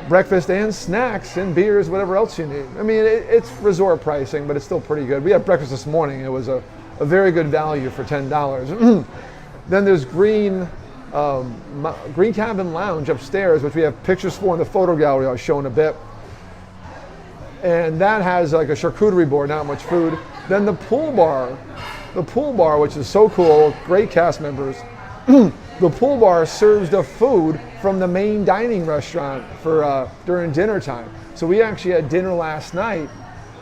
breakfast and snacks and beers, whatever else you need. I mean, it's resort pricing, but it's still pretty good. We had breakfast this morning. It was a very good value for $10. Then there's Green Cabin Lounge upstairs, which we have pictures for in the photo gallery I'll show in a bit. And that has like a charcuterie board, not much food. Then the pool bar, which is so cool, great cast members. The pool bar serves the food from the main dining restaurant for during dinner time. So we actually had dinner last night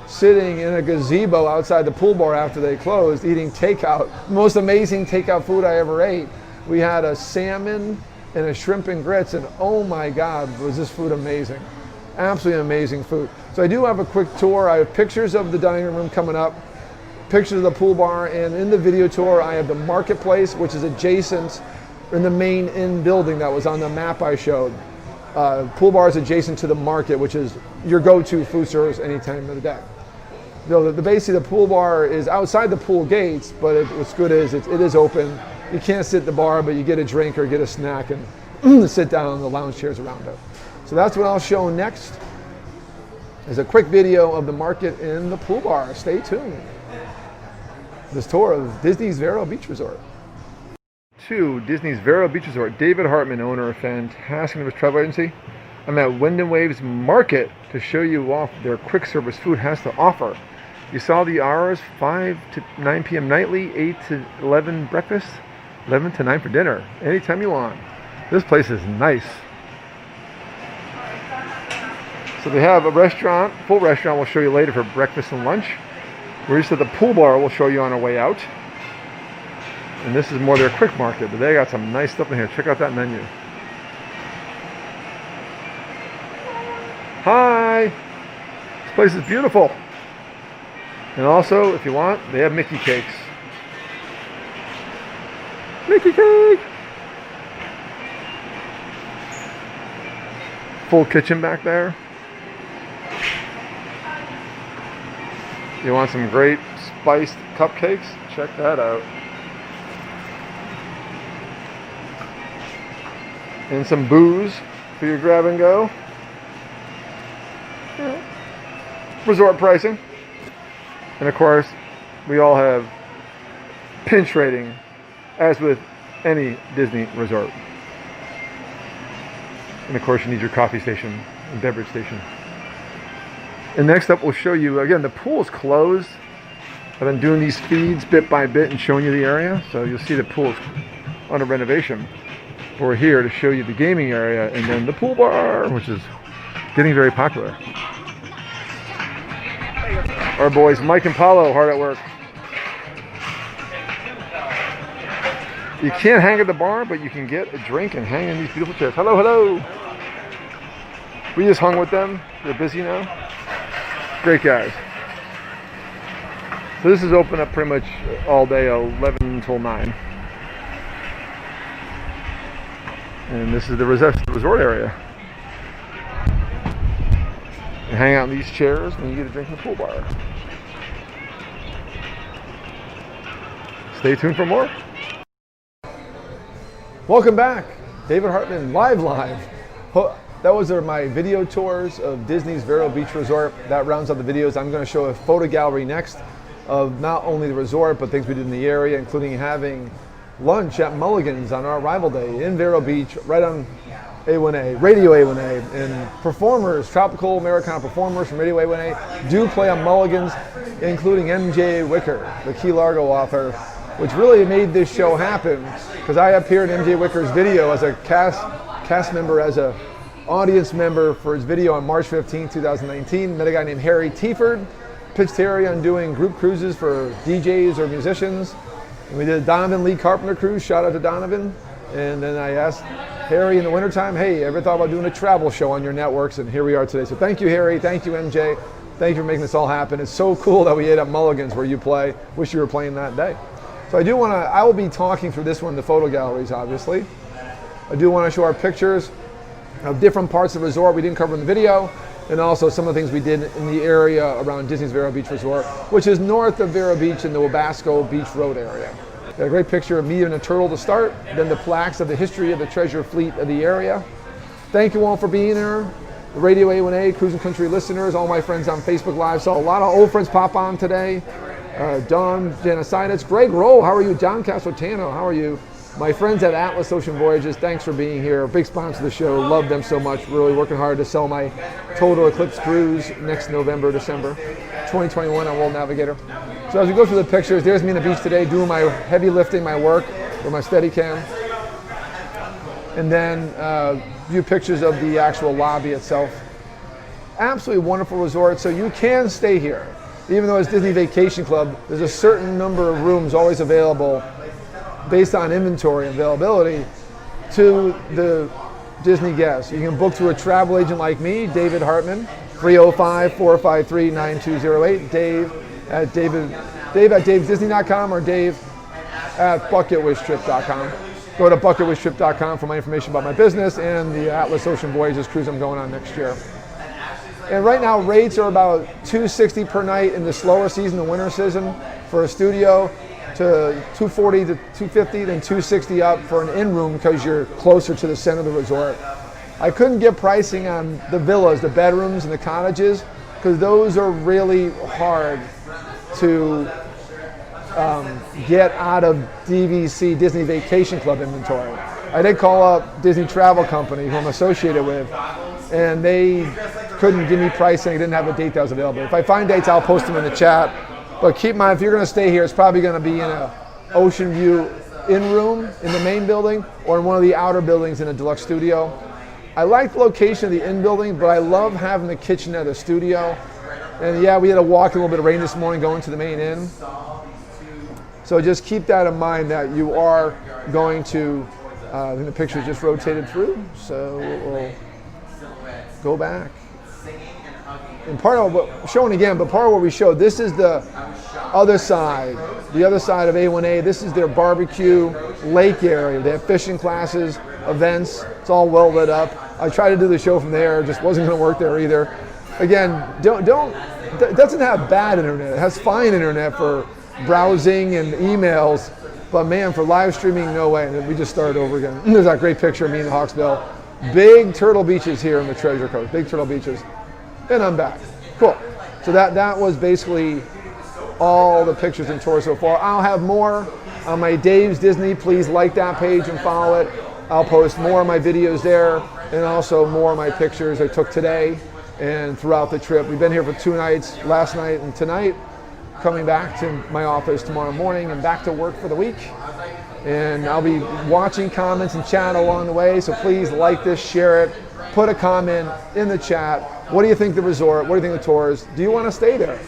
sitting in a gazebo outside the pool bar after they closed, eating takeout. The most amazing takeout food I ever ate. We had a salmon and a shrimp and grits, and oh my God, was this food amazing. Absolutely amazing food. So I do have a quick tour. I have pictures of the dining room coming up, pictures of the pool bar, and in the video tour I have the marketplace, which is adjacent in the main inn building that was on the map I showed. Pool bar is adjacent to the market, which is your go-to food service any time of the day. Basically the pool bar is outside the pool gates, but what's good is it is open. You can't sit at the bar, but you get a drink or get a snack and sit down on the lounge chairs around it. So that's what I'll show next. is a quick video of the market in the pool bar. Stay tuned. This tour of Disney's Vero Beach Resort. To Disney's Vero Beach Resort, David Hartman, owner of fantastic Service Travel Agency. I'm at Wind and Waves Market to show you off their quick service food has to offer. You saw the hours, 5 to 9 p.m. nightly, 8 to 11 breakfast, 11 to 9 for dinner, anytime you want. This place is nice. So they have a restaurant, full restaurant we'll show you later for breakfast and lunch. We're just at the pool bar we'll show you on our way out. And this is more their quick market, but they got some nice stuff in here. Check out that menu. Hi! This place is beautiful. And also, if you want, they have Mickey cakes. Mickey cake! Full kitchen back there. You want some great spiced cupcakes? Check that out. And some booze for your grab and go. Yeah. Resort pricing. And of course, we all have pinch rating, as with any Disney resort. And of course, you need your coffee station and beverage station. And next up, we'll show you, again, the pool's closed. I've been doing these feeds bit by bit and showing you the area. So you'll see the pool's under renovation. We're here to show you the gaming area and then the pool bar, which is getting very popular. Our boys Mike and Paulo hard at work. You can't hang at the bar, but you can get a drink and hang in these beautiful chairs. Hello, hello. We just hung with them. They're busy now. Great guys. So this is open up pretty much all day, 11 until 9. And this is the resort area. You hang out in these chairs and you get a drink in the pool bar. Stay tuned for more. Welcome back. David Hartman, live. That was my video tours of Disney's Vero Beach Resort. That rounds up the videos. I'm going to show a photo gallery next of not only the resort, but things we did in the area, including having lunch at Mulligan's on our arrival day in Vero Beach, right on A1A, Radio A1A, and performers, tropical Americana performers from Radio A1A do play on Mulligan's, including MJ Wicker, the Key Largo author, which really made this show happen because I appeared in MJ Wicker's video as a cast member, as a audience member for his video on March 15, 2019. Met a guy named Harry Tieford, pitched Harry on doing group cruises for DJs or musicians. And we did a Donovan Lee Carpenter cruise, shout out to Donovan. And then I asked Harry in the wintertime, hey, ever thought about doing a travel show on your networks? And here we are today. So thank you, Harry. Thank you, MJ. Thank you for making this all happen. It's so cool that we ate at Mulligan's where you play. Wish you were playing that day. So I will be talking through this one, the photo galleries, obviously. I do want to show our pictures of different parts of the resort we didn't cover in the video, and also some of the things we did in the area around Disney's Vero Beach Resort, which is north of Vero Beach in the Wabasco Beach Road area. Got a great picture of me and a turtle to start, then the plaques of the history of the treasure fleet of the area. Thank you all for being here. The Radio A1A, Cruising Country listeners, all my friends on Facebook Live. Saw a lot of old friends pop on today. Don Janasitis, Greg Rowe, how are you? John Castrotano, how are you? My friends at Atlas Ocean Voyages, thanks for being here. Big sponsor of the show, love them so much. Really working hard to sell my Total Eclipse cruise next November, December 2021 on World Navigator. So as we go through the pictures, there's me on the beach today doing my heavy lifting, my work with my Steadicam. And then a few pictures of the actual lobby itself. Absolutely wonderful resort, so you can stay here. Even though it's Disney Vacation Club, there's a certain number of rooms always available based on inventory and availability to the Disney guests. You can book through a travel agent like me, David Hartman, 305-453-9208, Dave at davedisney.com or Dave at bucketwishtrip.com. Go to bucketwishtrip.com for my information about my business and the Atlas Ocean Voyages cruise I'm going on next year. And right now rates are about $260 per night in the slower season, the winter season, for a studio, to $240 to $250, then $260 up for an in-room because you're closer to the center of the resort. I couldn't get pricing on the villas, the bedrooms and the cottages, because those are really hard to get out of DVC, Disney Vacation Club inventory. I did call up Disney Travel Company, who I'm associated with, and they couldn't give me pricing. They didn't have a date that was available. If I find dates, I'll post them in the chat. But keep in mind, if you're going to stay here, it's probably going to be in a Ocean View in-room in the main building or in one of the outer buildings in a deluxe studio. I like the location of the in-building, but I love having the kitchen at the studio. And yeah, we had to walk in a little bit of rain this morning going to the main inn. So just keep that in mind that you are going to, I think the picture just rotated through, so we'll go back. And part of what, showing again, but part of what we showed, this is the other side of A1A. This is their barbecue lake area. They have fishing classes, events. It's all well lit up. I tried to do the show from there, just wasn't going to work there either. Again, it doesn't have bad internet. It has fine internet for browsing and emails, but man, for live streaming, no way. And we just started over again. There's that great picture of me in Hawksbill. Big turtle beaches here in the Treasure Coast, big turtle beaches. And I'm back. Cool. So that was basically all the pictures and tours so far. I'll have more on my Dave's Disney. Please like that page and follow it. I'll post more of my videos there and also more of my pictures I took today and throughout the trip. We've been here for 2 nights, last night and tonight. Coming back to my office tomorrow morning and back to work for the week. And I'll be watching comments and chat along the way, so please like this, share it, put a comment in the chat. What do you think of the resort? What do you think of the tours? Do you want to stay there?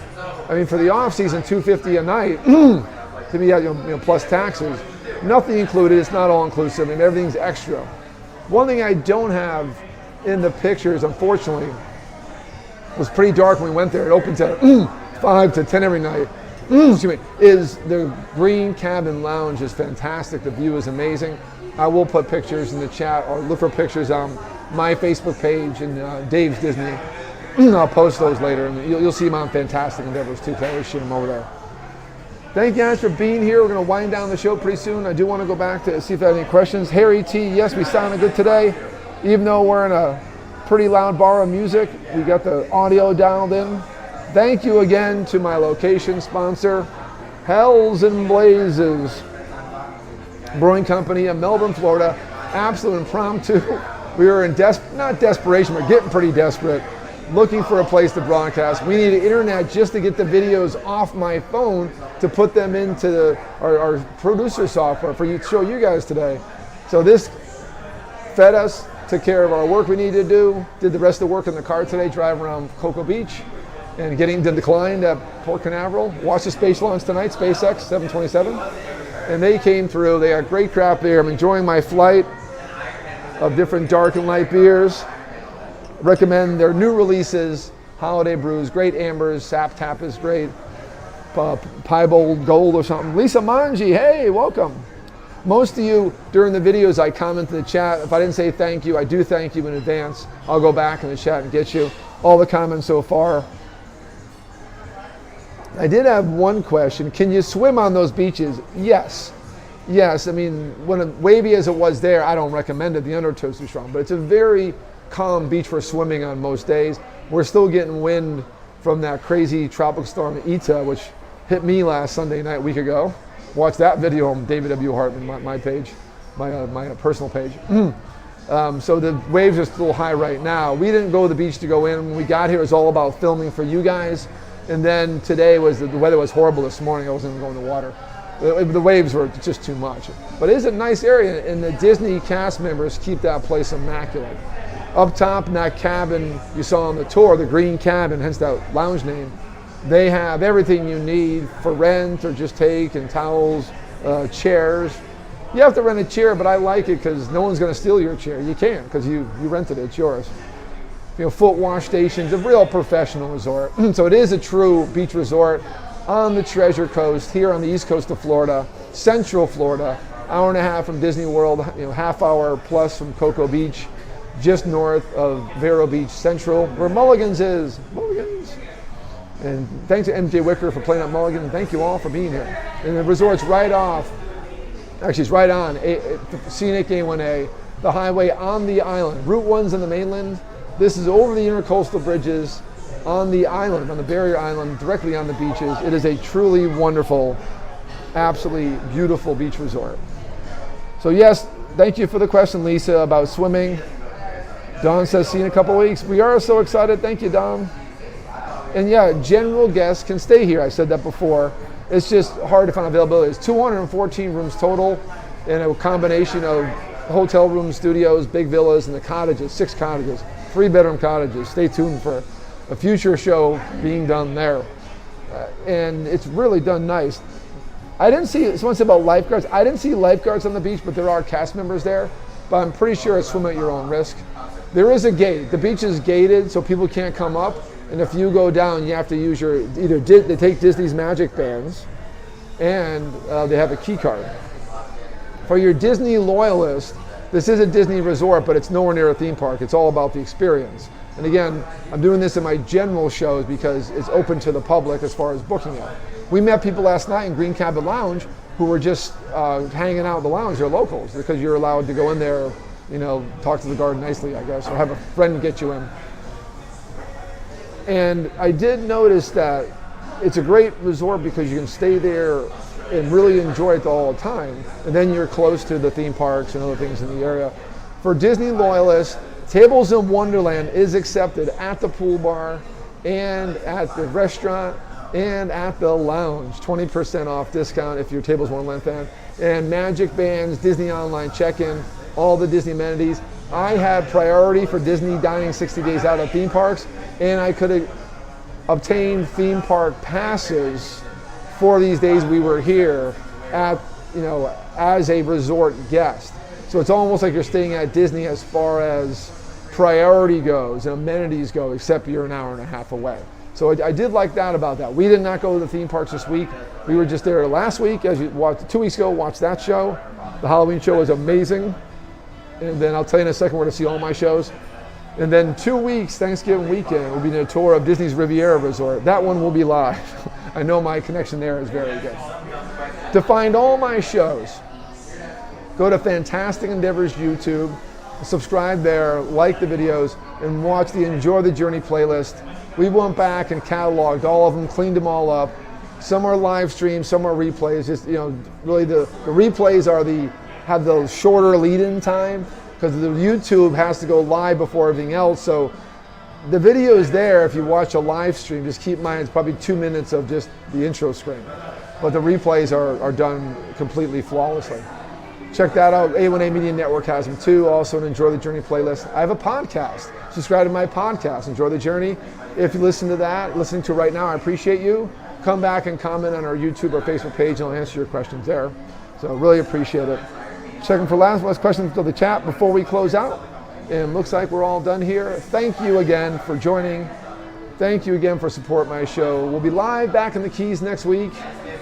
I mean, for the off season, $250 a night, to me, you know, plus taxes, nothing included. It's not all inclusive. I mean, everything's extra. One thing I don't have in the pictures, unfortunately, was pretty dark when we went there. It opened to 5 to 10 every night. Excuse me. Is the Green Cabin Lounge is fantastic. The view is amazing. I will put pictures in the chat or look for pictures on my Facebook page and Dave's Disney. I'll post those later, and you'll see them on Fantastic Endeavors too, because I always share them over there. Thank you guys for being here. We're going to wind down the show pretty soon. I do want to go back to see if I have any questions. Harry T, yes, we sounded good today. Even though we're in a pretty loud bar of music, we got the audio dialed in. Thank you again to my location sponsor, Hells and Blazes Brewing Company in Melbourne, Florida. Absolute impromptu. We were in not desperation, but getting pretty desperate, looking for a place to broadcast. We needed internet just to get the videos off my phone to put them into our producer software for you to show you guys today. So this fed us, took care of our work we needed to do, did the rest of the work in the car today, driving around Cocoa Beach and getting declined at Port Canaveral. Watched the space launch tonight, SpaceX 727. And they came through. They got great crap there. I'm enjoying my flight of different dark and light beers. Recommend their new releases, Holiday Brews, great ambers, Sap Tap is great, Piebald Gold or something. Lisa Manji, hey, welcome. Most of you, during the videos, I comment in the chat. If I didn't say thank you, I do thank you in advance. I'll go back in the chat and get you all the comments so far. I did have one question. Can you swim on those beaches? Yes. Yes, I mean, when wavy as it was there, I don't recommend it. The undertow's too strong, but it's a very calm beach for swimming on most days. We're still getting wind from that crazy tropical storm Eta, which hit me last Sunday night, a week ago. Watch that video on David W. Hartman, my page, my personal page. So the waves are still high right now. We didn't go to the beach to go in. When we got here, it was all about filming for you guys. And then today the weather was horrible this morning. I wasn't going to the water. The waves were just too much. But it is a nice area, and the Disney cast members keep that place immaculate. Up top in that cabin you saw on the tour, the Green Cabin, hence that lounge name, they have everything you need for rent or just take, and towels, chairs. You have to rent a chair, but I like it because no one's going to steal your chair. You can't because you rented it, it's yours. You know, foot wash stations, a real professional resort. So it is a true beach resort on the Treasure Coast, here on the east coast of Florida, central Florida, hour and a half from Disney World, half hour plus from Cocoa Beach, just north of Vero Beach Central, where Mulligan's is. Mulligan's. And thanks to MJ Wicker for playing at Mulligan, and thank you all for being here. And the resort's right off, actually it's right on scenic A1A, the highway on the island. Route 1's on the mainland. This is over the intercoastal bridges, on the island, on the barrier island, directly on the beaches. It is a truly wonderful, absolutely beautiful beach resort. So yes, thank you for the question, Lisa, about swimming. Dawn says, see you in a couple weeks. We are so excited. Thank you, Dawn. And yeah, general guests can stay here. I said that before. It's just hard to find availability. It's 214 rooms total in a combination of hotel rooms, studios, big villas, and the cottages, 6 cottages, 3-bedroom cottages. Stay tuned for a future show being done there. And it's really done nice. I didn't see, someone said about lifeguards. I didn't see lifeguards on the beach, but there are cast members there. But I'm pretty sure it's swim at your own risk. There is a gate. The beach is gated, so people can't come up. And if you go down, you have to use your, they take Disney's Magic Bands, and they have a key card. For your Disney loyalist, this is a Disney resort, but it's nowhere near a theme park. It's all about the experience. And again, I'm doing this in my general shows because it's open to the public as far as booking it. We met people last night in Green Cabin Lounge who were just hanging out in the lounge. They're locals because you're allowed to go in there, talk to the guard nicely, I guess, or have a friend get you in. And I did notice that it's a great resort because you can stay there and really enjoy it all the time. And then you're close to the theme parks and other things in the area. For Disney loyalists, Tables in Wonderland is accepted at the pool bar and at the restaurant and at the lounge. 20% off discount if you're a Tables in Wonderland fan. And Magic Bands, Disney Online check-in, all the Disney amenities. I had priority for Disney dining 60 days out of theme parks, and I could have obtained theme park passes for these days we were here at, as a resort guest. So it's almost like you're staying at Disney as far as priority goes and amenities go, except you're an hour and a half away. So I did like that about that. We did not go to the theme parks this week. We were just there last week, as you watched 2 weeks ago, watched that show. The Halloween show was amazing. And then I'll tell you in a second where to see all my shows. And then 2 weeks, Thanksgiving weekend, we'll be doing a tour of Disney's Riviera Resort. That one will be live. I know my connection there is very good. To find all my shows, go to Fantastic Endeavors YouTube, subscribe there, like the videos, and watch the Enjoy the Journey playlist. We went back and cataloged all of them, cleaned them all up. Some are live streams, some are replays. Just really the replays have the shorter lead-in time because the YouTube has to go live before everything else. So the video is there if you watch a live stream. Just keep in mind it's probably 2 minutes of just the intro screen. But the replays are done completely flawlessly. Check that out. A1A Media Network has them too. Also an Enjoy the Journey playlist. I have a podcast. Subscribe to my podcast, Enjoy the Journey. If you listen to that, listening to it right now, I appreciate you. Come back and comment on our YouTube or Facebook page and I'll answer your questions there. So really appreciate it. Checking for last questions to the chat before we close out. And looks like we're all done here. Thank you again for joining. Thank you again for supporting my show. We'll be live back in the Keys next week.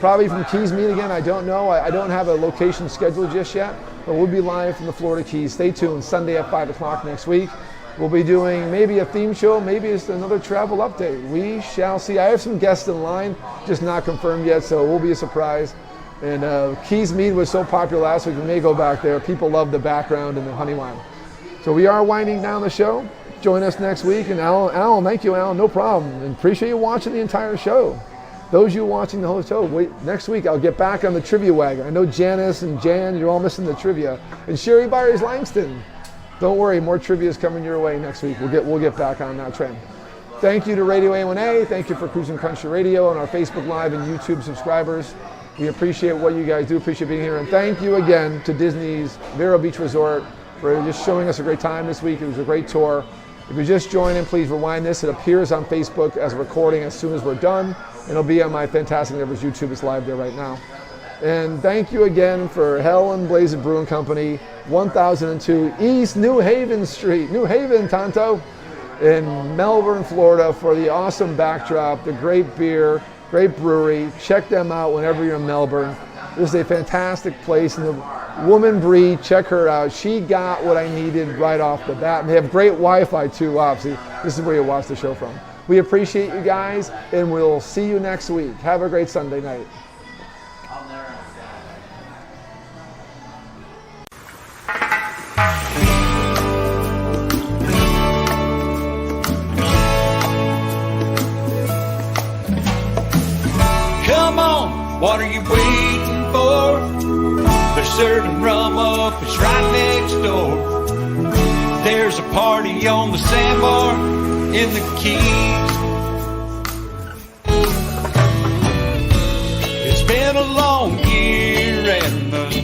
Probably from Keys Meet again, I don't know. I don't have a location scheduled just yet, but we'll be live from the Florida Keys. Stay tuned, Sunday at 5 o'clock next week. We'll be doing maybe a theme show, maybe it's another travel update. We shall see. I have some guests in line, just not confirmed yet, so it will be a surprise. And Keys Meet was so popular last week, we may go back there. People love the background and the honey wine. So we are winding down the show. Join us next week. And Alan, thank you, Alan, no problem. And appreciate you watching the entire show. Those of you watching the whole show, next week I'll get back on the trivia wagon. I know Janice and Jan, you're all missing the trivia. And Sherry Byers Langston, don't worry, more trivia is coming your way next week. We'll get back on that trend. Thank you to Radio A1A. Thank you for Cruising Country Radio and our Facebook Live and YouTube subscribers. We appreciate what you guys do, appreciate being here. And thank you again to Disney's Vero Beach Resort for just showing us a great time this week. It was a great tour. If you're just joining, please rewind this. It appears on Facebook as a recording as soon as we're done. And it'll be on my Fantastic Endeavors YouTube. It's live there right now. And thank you again for Hell and Blazing Brewing Company, 1002 East New Haven Street, New Haven, Tonto, in Melbourne, Florida, for the awesome backdrop, the great beer, great brewery. Check them out whenever you're in Melbourne. This is a fantastic place. And the woman Bree, check her out. She got what I needed right off the bat. And they have great Wi-Fi too, obviously. This is where you watch the show from. We appreciate you guys, and we'll see you next week. Have a great Sunday night. What are you waiting for? They're serving rum up, it's right next door. There's a party on the sandbar in the Keys. It's been a long year and the